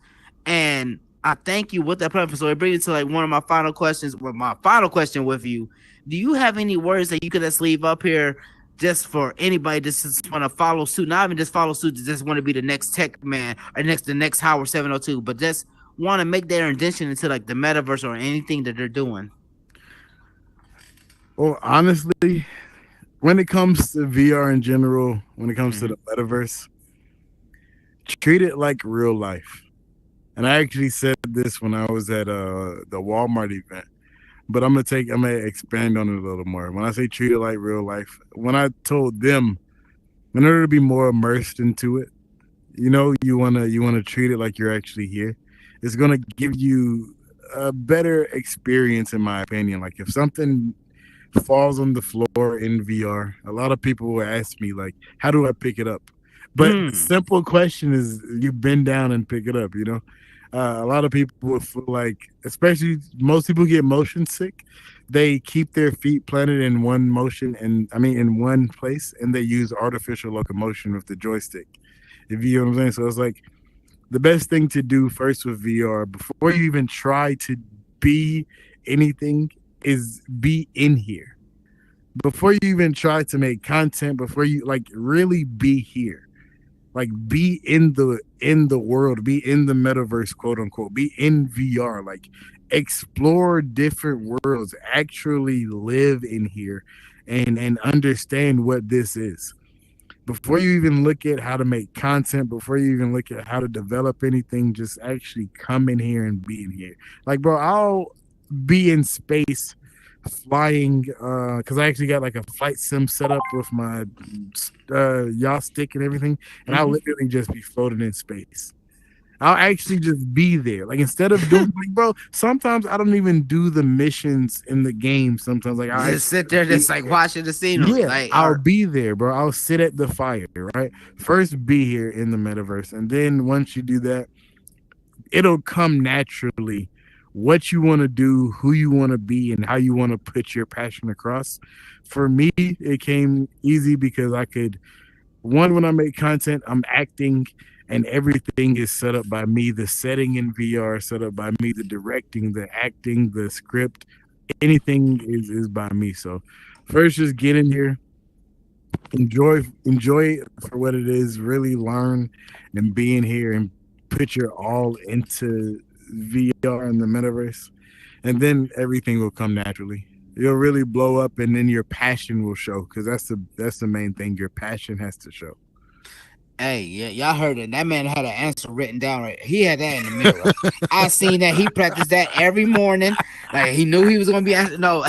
And I thank you with that platform. So it brings me to like one of my final questions. Well, my final question with you: do you have any words that you could just leave up here just for anybody that just want to follow suit, not even just follow suit, just want to be the next tech man or the next Howard 702, but just want to make their indention into like the metaverse or anything that they're doing? well, honestly, when it comes to VR in general, when it comes to Mm-hmm. the metaverse, treat it like real life. And I actually said this when I was at the Walmart event, but I'm gonna expand on it a little more. When I say treat it like real life, when I told them in order to be more immersed into it, you wanna treat it like you're actually here. It's gonna give you a better experience, in my opinion. Like if something falls on the floor in VR, a lot of people will ask me like, "How do I pick it up?" But the Mm. simple question is, you bend down and pick it up. A lot of people will feel like, especially most people get motion sick. They keep their feet planted in one motion, and I mean in one place, and they use artificial locomotion with the joystick. If you know what I'm saying. So it's like the best thing to do first with VR before you even try to be anything is be in here. Before you even try to make content, before you like really be here. Like be in the world, be in the metaverse, quote unquote, be in VR, like explore different worlds, actually live in here and understand what this is before you even look at how to make content, before you even look at how to develop anything, just actually come in here and be in here. Like, bro, I'll be in space flying because I actually got like a flight sim set up with my yaw stick and everything, and I'll Mm-hmm. literally just be floating in space. I'll actually just be there. Like instead of doing like, bro, sometimes I don't even do the missions in the game. Sometimes like I'll Just actually sit there, be just like there. watching the scenery, Yeah, like I'll or be there, bro. I'll sit at the fire, right? First be here in the metaverse. And then once you do that, it'll come naturally what you want to do, who you want to be, and how you want to put your passion across. For me, it came easy because I could one when I make content, I'm acting and everything is set up by me. The setting in VR is set up by me, the directing, the acting, the script, anything is by me. So first just get in here, enjoy it for what it is, really learn and be in here and put your all into VR and the metaverse, and then everything will come naturally. You'll really blow up, and then your passion will show because that's the main thing. Your passion has to show. hey, yeah, y'all heard it. That man had an answer written down. Right, he had that in the mirror. I seen that. He practiced that every morning. Like he knew he was gonna be. No,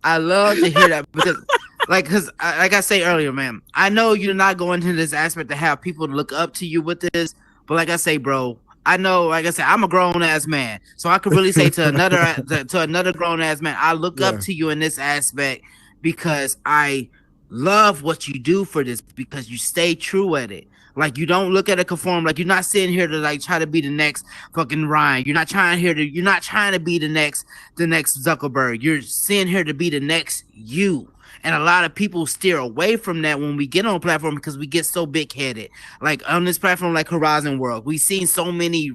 I love to hear that because, like I say earlier, man. I know you're not going into this aspect to have people look up to you with this, but like I say, bro. I know, like I said, I'm a grown ass man, so I could really say to another grown ass man, I look up Yeah, to you in this aspect because I love what you do for this because you stay true at it. Like you don't look at it conform. Like you're not sitting here to like try to be the next fucking Ryan. You're not trying to be the next Zuckerberg. You're sitting here to be the next you. And a lot of people steer away from that when we get on a platform because we get so big headed. Like on this platform, like Horizon World, I've seen so many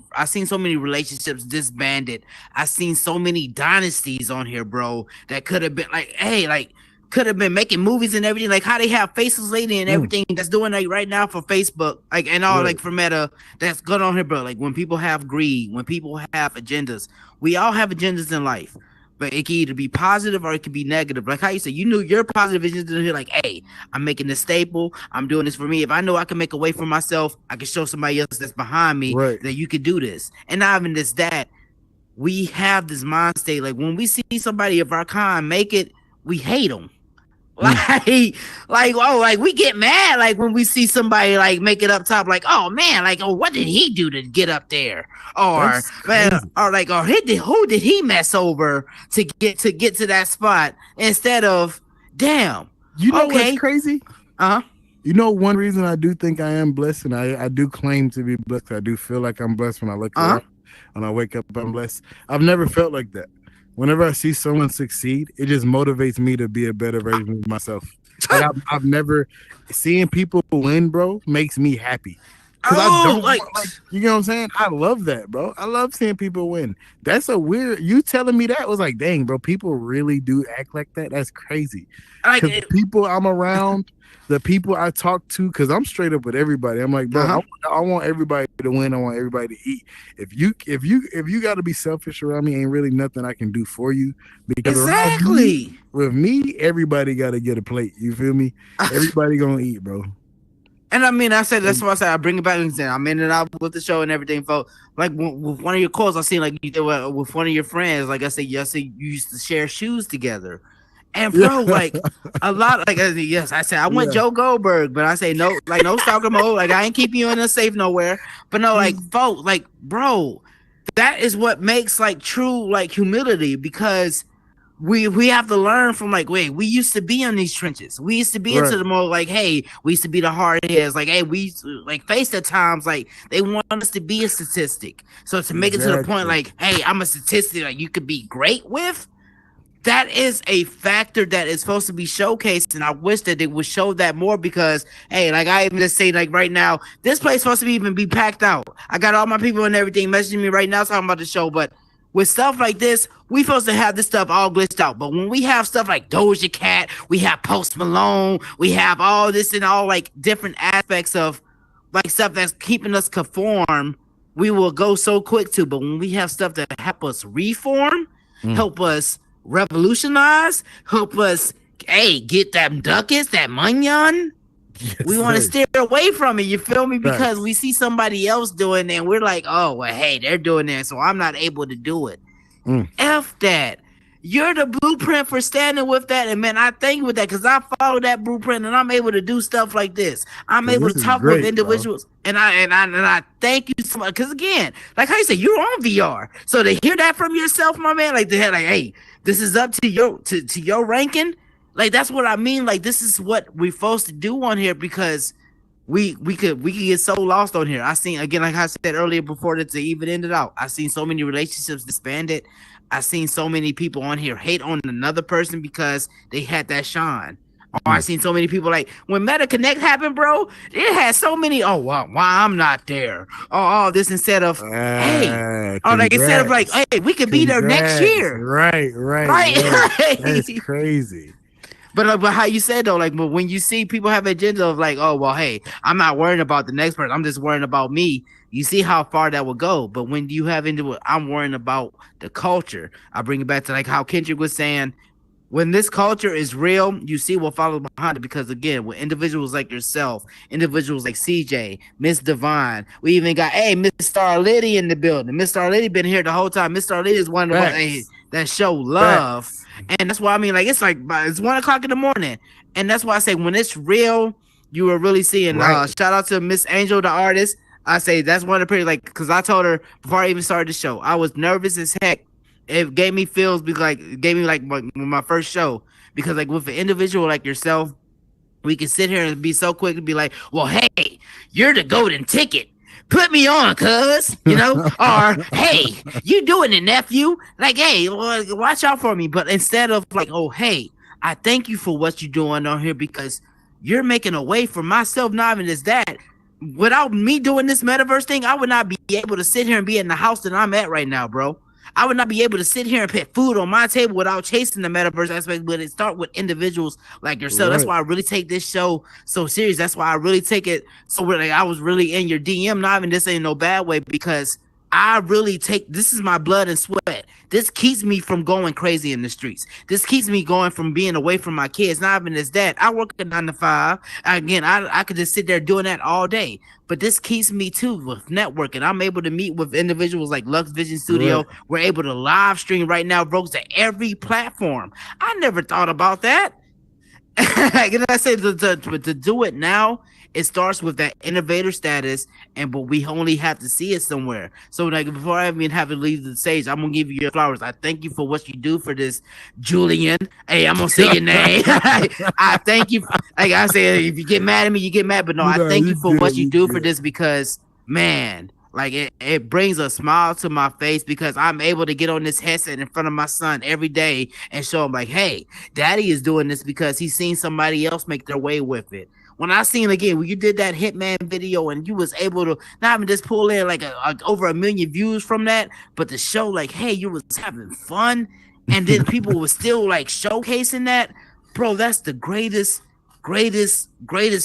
relationships disbanded. I've seen so many dynasties on here, bro, that could have been like, hey, like could have been making movies and everything. Like how they have Faceless Lady and everything that's doing like right now for Facebook, like and all like for Meta that's good on here, bro. Like when people have greed, when people have agendas, we all have agendas in life. But it can either be positive or it can be negative. Like how you say, you knew your positive vision here, like, hey, I'm making this staple. I'm doing this for me. If I know I can make a way for myself, I can show somebody else that's behind me that you could do this. And not even this, that we have this mind state. Like when we see somebody of our kind make it, we hate them. Like we get mad like when we see somebody like make it up top, like, oh man, like, oh, what did he do to get up there? Or man, or like, or who did he mess over to get to that spot instead of damn. You know what's crazy? You know, one reason I do think I am blessed, and I do claim to be blessed. I do feel like I'm blessed when I look around. When I wake up, I'm blessed. I've never felt like that. Whenever I see someone succeed, it just motivates me to be a better version of myself. Like I've never seeing people win, bro, makes me happy. Because I don't like, you know what I'm saying? I love that, bro. I love seeing people win. That's a weird. You telling me that was like, dang, bro. People really do act like that. That's crazy. Like the people I'm around, the people I talk to, because I'm straight up with everybody. I'm like, bro, I want everybody to win. I want everybody to eat. If you got to be selfish around me, ain't really nothing I can do for you. Because with me, everybody got to get a plate. You feel me? Everybody gonna eat, bro. And I mean, I said that's why I said I bring it back and say I'm in and out with the show and everything, folks. Like with one of your calls, I seen like you did with one of your friends. Like I said, you used to share shoes together. And bro, like a lot, like yes, I said I went Joe Goldberg, but I say no, like no stalker mode. Like I ain't keeping you in a safe nowhere. But no, like folks, like bro, that is what makes like true like humility, because we have to learn from like, wait, we used to be in these trenches. We used to be into the mode like, hey, we used to be the hard heads. Like, hey, we used to, like face at times like they want us to be a statistic. So to make it to the point like, hey, I'm a statistic like you could be great with. That is a factor that is supposed to be showcased, and I wish that they would show that more because, hey, like I even just say, like right now, this place supposed to even be packed out. I got all my people and everything messaging me right now talking about the show, but with stuff like this, we supposed to have this stuff all glitched out. But when we have stuff like Doja Cat, we have Post Malone, we have all this and all like different aspects of like stuff that's keeping us conform, we will go so quick to. But when we have stuff that help us reform, help us revolutionize, help us, hey, get that ducats, that munyon. We want to steer away from it, you feel me? Because we see somebody else doing it and we're like, oh, well, hey, they're doing that, so I'm not able to do it. F that. You're the blueprint for standing with that. And man, I thank you with that because I follow that blueprint and I'm able to do stuff like this. I'm able to talk with individuals, and I thank you so much. Because again, like how you say, you're on VR. So to hear that from yourself, my man, like they had like, hey, this is up to your ranking. Like that's what I mean. Like this is what we're supposed to do on here because we could get so lost on here. I seen again, like I said earlier before that to even end it out. I seen so many relationships disbanded. I seen so many people on here hate on another person because they had that shine. Oh, I seen so many people like when Meta Connect happened, bro. It had so many. Oh, why I'm not there? Oh, this instead of hey, oh, like instead of like hey, we could be there next year. Right. That's crazy. But how you said though, like, but when you see people have an agenda of like, oh well, hey, I'm not worrying about the next person. I'm just worrying about me. You see how far that would go. But when you have into it, I'm worrying about the culture. I bring it back to like how Kendrick was saying, when this culture is real, you see what follows behind it. Because again, with individuals like yourself, individuals like CJ, Miss Divine, we even got Miss Star Liddy in the building. Miss Star Liddy been here the whole time. Miss Star Liddy is one of the that show love. And that's why I mean, like it's 1:00 in the morning. And that's why I say when it's real, you are really seeing shout out to Miss Angel, the artist. I say that's one of the pretty like because I told her before I even started the show, I was nervous as heck. It gave me feels because like it gave me like my first show because like with an individual like yourself, We can sit here and be so quick to be like, well, hey, you're the golden ticket. Put me on, cuz, or hey, you doing it, nephew? Like, hey, watch out for me. But instead of like, oh, hey, I thank you for what you're doing on here because you're making a way for myself. Not even as that. Without me doing this metaverse thing, I would not be able to sit here and be in the house that I'm at right now, bro. I would not be able to sit here and put food on my table without chasing the metaverse aspect. But it start with individuals like yourself. That's Right. why I really take this show so serious. That's why I really take it so really. I was really in your DM, not even this ain't no bad way because I really take this is my blood and sweat. This keeps me from going crazy in the streets. This keeps me going from being away from my kids. Not even as that. I work a 9 to 5. Again, I could just sit there doing that all day. But this keeps me too with networking. I'm able to meet with individuals like Luxe Vision Studio. Right. We're able to live stream right now, bro, to every platform. I never thought about that. Can I say to do it now? It starts with that innovator status, but we only have to see it somewhere. So, like, before I even have to leave the stage, I'm gonna give you your flowers. I thank you for what you do for this, Julian. Hey, I'm gonna say your name. I thank you. Like I said, if you get mad at me, you get mad. But no, I thank you for what you do for this because, man. Like it brings a smile to my face because I'm able to get on this headset in front of my son every day and show him like, hey, daddy is doing this because he's seen somebody else make their way with it. When I seen again, when you did that Hitman video and you was able to not even just pull in like over 1 million views from that, but to show like, hey, you was having fun, and then people were still like showcasing that, bro. That's the greatest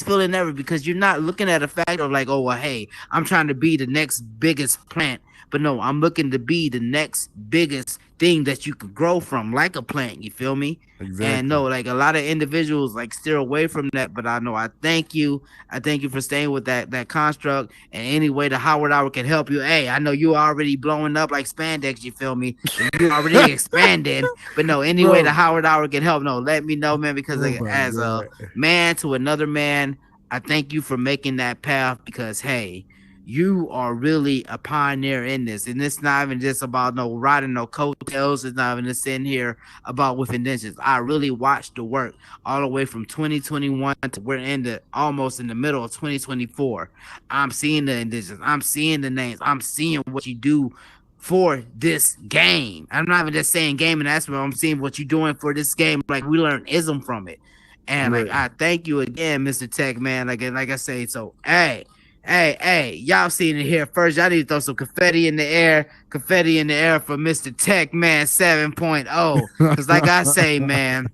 feeling ever because you're not looking at a fact of like, oh well, hey, I'm trying to be the next biggest plant, but no, I'm looking to be the next biggest thing that you could grow from, like a plant. You feel me? Exactly. And no, like a lot of individuals like steer away from that, but I know I thank you. I thank you for staying with that construct. And any way the Howard Hour can help you, hey, I know you already blowing up like spandex. You feel me? You already expanded, but no, any way the Howard Hour can help, no, let me know, man. Because like, as a man to another man, I thank you for making that path because hey, you are really a pioneer in this, and it's not even just about no riding no coattails. It's not even just sitting here about with intentions. I really watched the work all the way from 2021 to we're in the almost in the middle of 2024. I'm seeing the intentions. I'm seeing the names. I'm seeing what you do for this game. I'm not even just saying game, and that's what I'm seeing what you're doing for this game. Like we learn ism from it, and like I thank you again, Mr. Tech Man. Like I say, so hey. Hey, y'all seen it here first. Y'all need to throw some confetti in the air for Mr. Techman 7.0. Because like I say, man,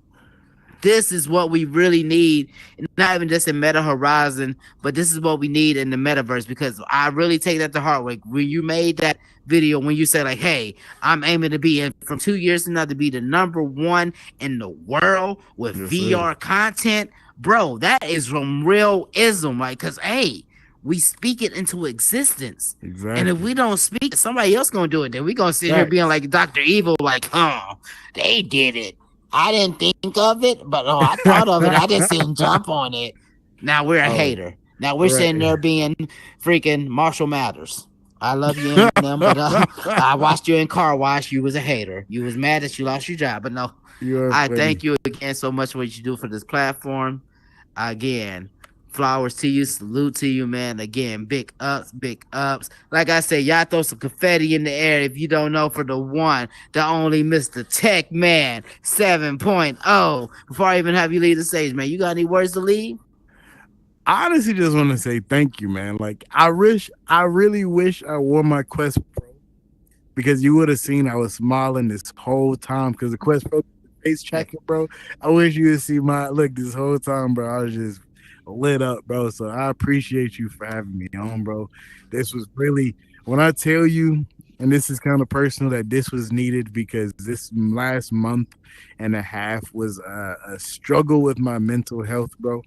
this is what we really need, not even just in Meta Horizon, but this is what we need in the metaverse because I really take that to heart. Like when you made that video, when you said like, hey, I'm aiming to be in from 2 years from now to be the #1 in the world with VR content, bro, that is from real ism. Like, because, hey, we speak it into existence. Exactly. And if we don't speak, somebody else gonna do it. Then we gonna sit here being like Dr. Evil, like, oh, they did it. I didn't think of it, but I thought of it. I just didn't jump on it. Now we're a hater. Now we're sitting there being freaking Marshall Mathers. I love you, Eminem, but I watched you in Car Wash. You was a hater. You was mad that you lost your job, but no. I thank you again so much for what you do for this platform. Again, flowers to you, salute to you, man. Again, big ups. Like I said, y'all throw some confetti in the air if you don't know, for the one, the only Mr. Techman 7.0. Before I even have you leave the stage, man, you got any words to leave? I honestly just want to say thank you, man. Like I really wish I wore my Quest Pro because you would have seen I was smiling this whole time because the Quest Pro face tracking, bro. I wish you would see my look this whole time, bro. I was just lit up, bro. So I appreciate you for having me on, bro. This was really, when I tell you, and this is kind of personal, that this was needed because this last month and a half was a struggle with my mental health, bro.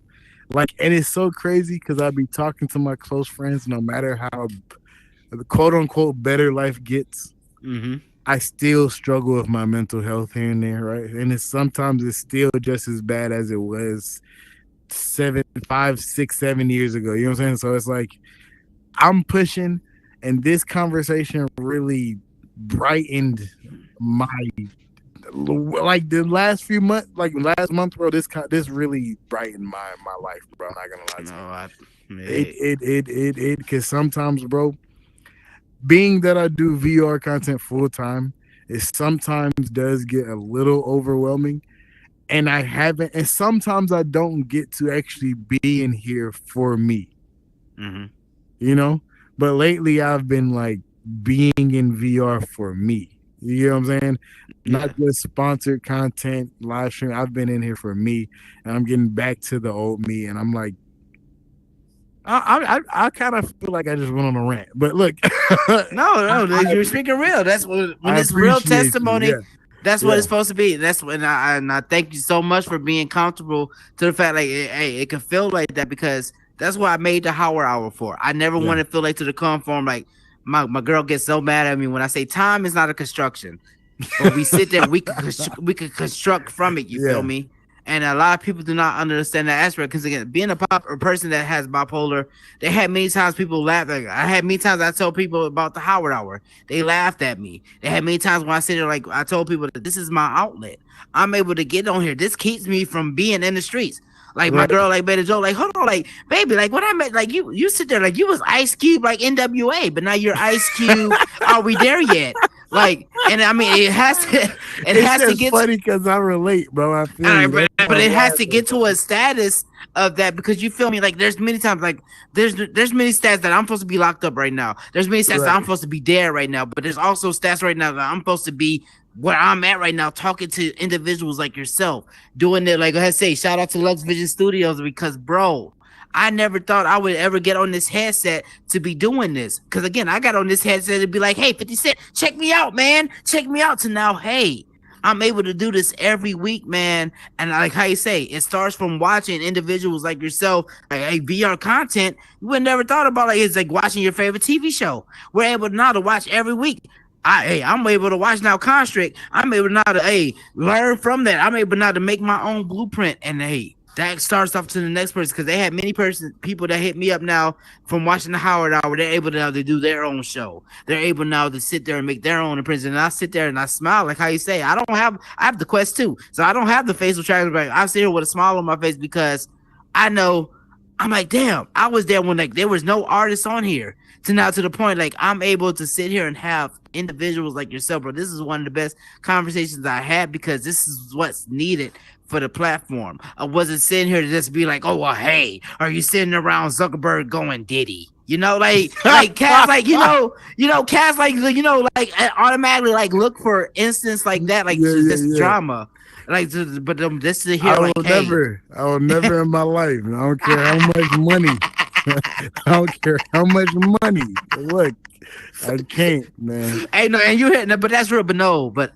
Like, and it's so crazy because I be talking to my close friends, no matter how the quote unquote better life gets, I still struggle with my mental health here and there, right? And sometimes it's still just as bad as it was 5, 6, 7 years ago. You know what I'm saying? So it's like I'm pushing, and this conversation really brightened my like the last few months, like last month, bro, this really brightened my life, bro. I'm not gonna lie No, to you. hey. Because sometimes, bro, being that I do VR content full time, it sometimes does get a little overwhelming. And I haven't, and sometimes I don't get to actually be in here for me, Mm-hmm. you know? But lately I've been like being in VR for me. You know what I'm saying? Not Yeah. just sponsored content, live stream. I've been in here for me, and I'm getting back to the old me. And I'm like, I kind of feel like I just went on a rant. But look, No, I, you're speaking real. That's what when I it's real appreciate you. testimony. Yeah, That's what yeah, it's supposed to be. That's when I thank you so much for being comfortable to the fact like hey, it can feel like that because that's what I made the Howard Hour for. I never yeah, want to feel like to the conform like my girl gets so mad at me when I say time is not a construction. But we sit there, we could construct from it. You feel yeah. me? And a lot of people do not understand that aspect because again, being a person that has bipolar, they had many times people laugh. Like I had many times I told people about the Howard Hour, they laughed at me. They had many times when I sit there like I told people that this is my outlet. I'm able to get on here. This keeps me from being in the streets. Like my Right. girl, like made a joke, like hold on, like baby, like what I meant, like you sit there like you was Ice Cube, like NWA, but now you're Ice Cube. Are we there yet? Like, and I mean, it It's has to just get to, funny because I relate, bro. I feel all right, you. That's but why I'm it has to laughing, get bro. to a status of that because you feel me. Like there's many times, like there's many stats that I'm supposed to be locked up right now. There's many stats that I'm Right. supposed to be dead right now. But there's also stats right now that I'm supposed to be where I'm at right now, talking to individuals like yourself, doing it. Like I say, shout out to Lux Vision Studios because, bro, I never thought I would ever get on this headset to be doing this. Because again, I got on this headset to be like, hey, 50 Cent, check me out, man. Check me out. To now, hey, I'm able to do this every week, man. And like how you say, it starts from watching individuals like yourself, like VR content. You would never thought about like it's like watching your favorite TV show. We're able now to watch every week. I'm able to watch now Constrict. I'm able now to learn from that. I'm able now to make my own blueprint. And that starts off to the next person because they had many people that hit me up now from watching the Howard Hour. They're able now to do their own show. They're able now to sit there and make their own imprints. And I sit there and I smile like how you say. I have the Quest 2, so I don't have the facial tracking. But I sit here with a smile on my face because I know I'm like, damn, I was there when like there was no artists on here. To now to the point like I'm able to sit here and have individuals like yourself, bro. This is one of the best conversations I had because this is what's needed for the platform. I wasn't sitting here to just be like, oh well, hey, are you sitting around Zuckerberg going Diddy? You know, like cats, like cats, like like automatically like look for instance like that, like Yeah, just yeah, this yeah. drama, like. But this is here, like, hey, I will never in my life. I don't care how much money. I don't care how much money. Look, I can't, man. hey, no, and you hit, but that's real, but no, but,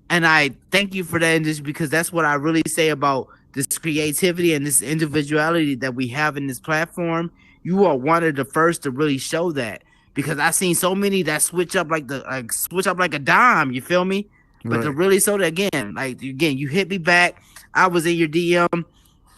and I thank you for that, and just because that's what I really say about this creativity and this individuality that we have in this platform. You are one of the first to really show that because I've seen so many that switch up like a dime. You feel me? But to Right, really show that again, you hit me back. I was in your DM.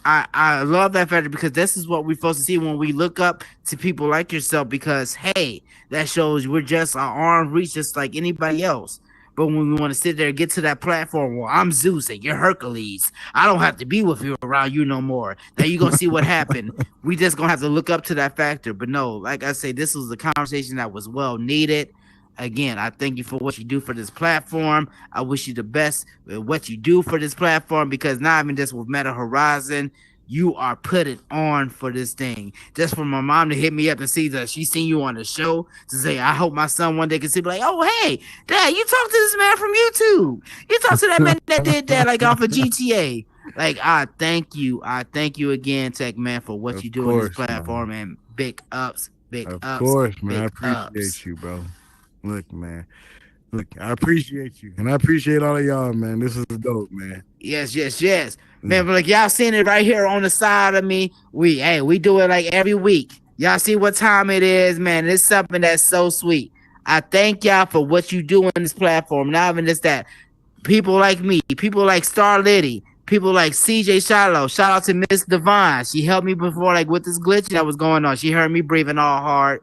I love that factor because this is what we're supposed to see when we look up to people like yourself because hey, that shows we're just our arm reach just like anybody else. But when we want to sit there and get to that platform, well, I'm Zeus and you're Hercules. I don't have to be with you around you no more. Now you're gonna see what happened. We just gonna have to look up to that factor. But no, like I say, this was a conversation that was well needed. Again, I thank you for what you do for this platform. I wish you the best with what you do for this platform because not even just with Meta Horizon, you are put it on for this thing. Just for my mom to hit me up and see that she seen you on the show to say, I hope my son one day can see, like, oh, hey, Dad, you talked to this man from YouTube. You talked to that man that did that, like, off of GTA. Like, I thank you. I thank you again, Techman, for what of you do on this course, man. platform. And big ups, big Of ups, course, man. I big appreciate ups. you, bro. Look, man. Look, I appreciate you, and I appreciate all of y'all, man. This is dope, man. Yes, yes, yes. Yeah. Man, but like y'all seen it right here on the side of me. We do it like every week. Y'all see what time it is, man. It's something that's so sweet. I thank y'all for what you do on this platform. Not even just that. People like me, people like Star Liddy, people like CJ Shiloh. Shout out to Miss Divine. She helped me before, like with this glitch that was going on. She heard me breathing all hard.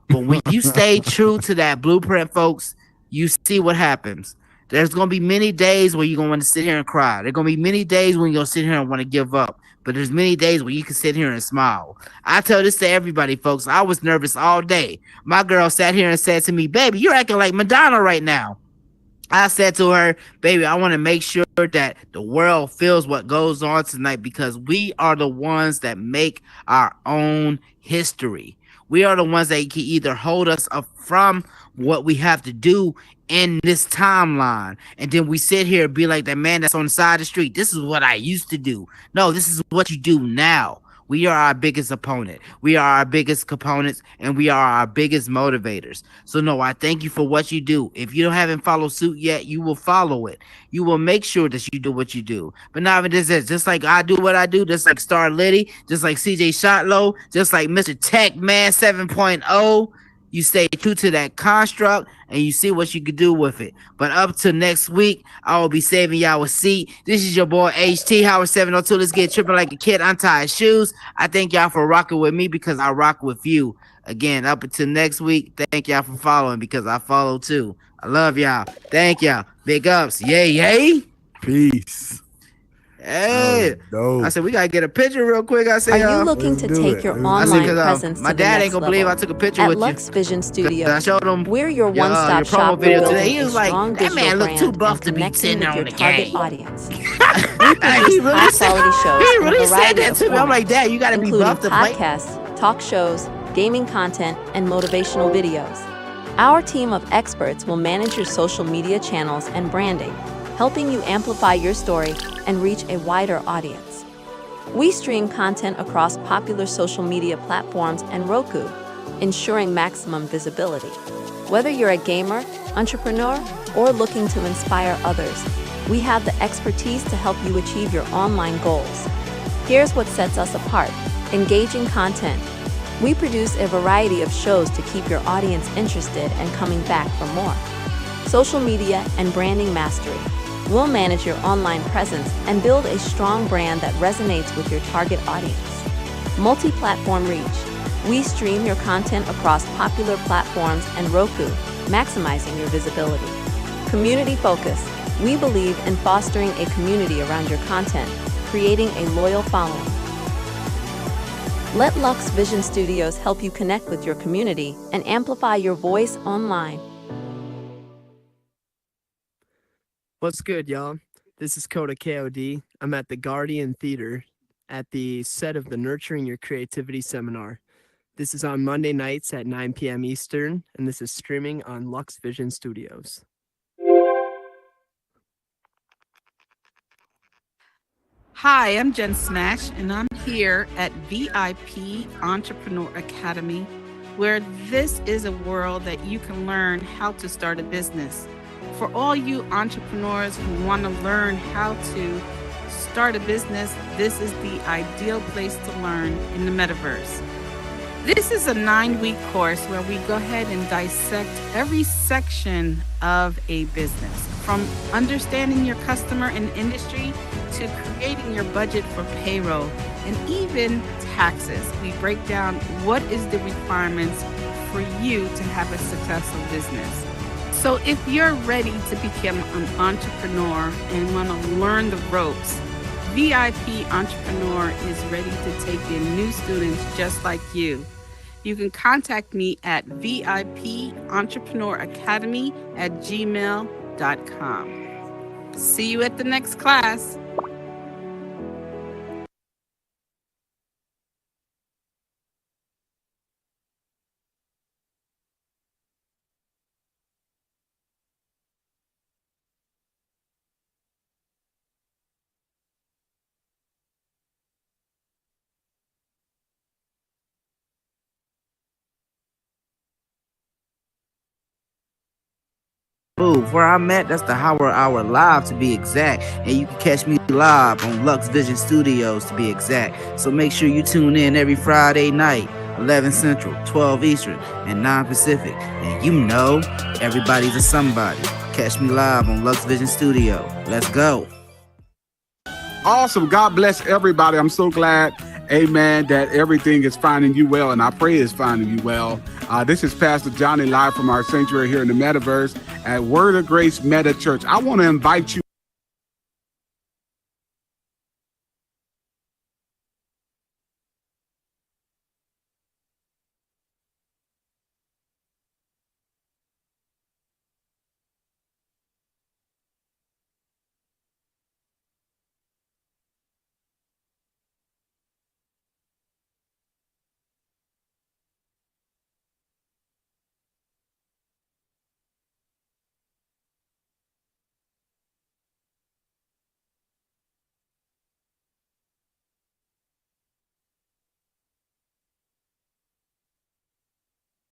But when you stay true to that blueprint, folks, you see what happens. There's gonna be many days where you're gonna want to sit here and cry. There's gonna be many days when you're gonna sit here and want to give up. But there's many days where you can sit here and smile. I tell this to everybody, folks. I was nervous all day. My girl sat here and said to me, "Baby, you're acting like Madonna right now." I said to her, "Baby, I want to make sure that the world feels what goes on tonight because we are the ones that make our own history. We are the ones that can either hold us up from what we have to do in this timeline. And then we sit here and be like that man that's on the side of the street. This is what I used to do. No, this is what you do now. We are our biggest opponent. We are our biggest components, and we are our biggest motivators. So, no, I thank you for what you do. If you haven't followed suit yet, you will follow it. You will make sure that you do what you do. But now it is just like I do what I do, just like Star Liddy, just like CJ Shotlow, just like Mr. Techman7.0. You stay true to that construct and you see what you can do with it. But up to next week, I will be saving y'all a seat. This is your boy HT Howard 702. Let's get tripping like a kid, untie his shoes. I thank y'all for rocking with me because I rock with you. Again, up until next week, thank y'all for following because I follow too. I love y'all. Thank y'all. Big ups. Yay, yay. Peace. Hey, I said we gotta get a picture real quick. I said, are you looking to take your online presence my to the dad next ain't gonna level? believe I took a picture At with Luxe you. Vision Studios, I showed him we're your your one-stop promo shop for video building today. He a was like, strong that man digital look brand too buff and to be connecting sitting with on your the target game. audience. We He produce really said, high-quality shows he in a really said variety that of to me. I'm like, formats, Dad, you gotta be including buff to play. podcasts, talk shows, gaming content, and motivational videos. Our team of experts will manage your social media channels and branding, helping you amplify your story and reach a wider audience. We stream content across popular social media platforms and Roku, ensuring maximum visibility. Whether you're a gamer, entrepreneur, or looking to inspire others, we have the expertise to help you achieve your online goals. Here's what sets us apart: engaging content. We produce a variety of shows to keep your audience interested and coming back for more. Social media and branding mastery. We'll manage your online presence and build a strong brand that resonates with your target audience. Multi-platform reach. We stream your content across popular platforms and Roku, maximizing your visibility. Community focus. We believe in fostering a community around your content, creating a loyal following. Let Luxe Vision Studios help you connect with your community and amplify your voice online. What's good, y'all? This is Coda KOD. I'm at the Guardian Theater at the set of the Nurturing Your Creativity seminar. This is on Monday nights at 9 p.m. Eastern, and this is streaming on Luxe Vision Studios. Hi, I'm Jen Smash, and I'm here at VIP Entrepreneur Academy, where this is a world that you can learn how to start a business. For all you entrepreneurs who want to learn how to start a business, this is the ideal place to learn in the metaverse. This is a 9-week course where we go ahead and dissect every section of a business, from understanding your customer and industry to creating your budget for payroll and even taxes. We break down what is the requirements for you to have a successful business. So if you're ready to become an entrepreneur and want to learn the ropes, VIP Entrepreneur is ready to take in new students just like you. You can contact me at vipentrepreneur@gmail.com. See you at the next class. Move. Where I'm at, that's the Howard Hour Live to be exact. And you can catch me live on Luxe Vision Studios to be exact. So make sure you tune in every Friday night, 11 Central, 12 Eastern, and 9 Pacific. And you know, everybody's a somebody. Catch me live on Luxe Vision Studio. Let's go. Awesome. God bless everybody. I'm so glad Amen. That everything is finding you well, and I pray it's finding you well. This is Pastor Johnny live from our sanctuary here in the Metaverse at Word of Grace Meta Church. I want to invite you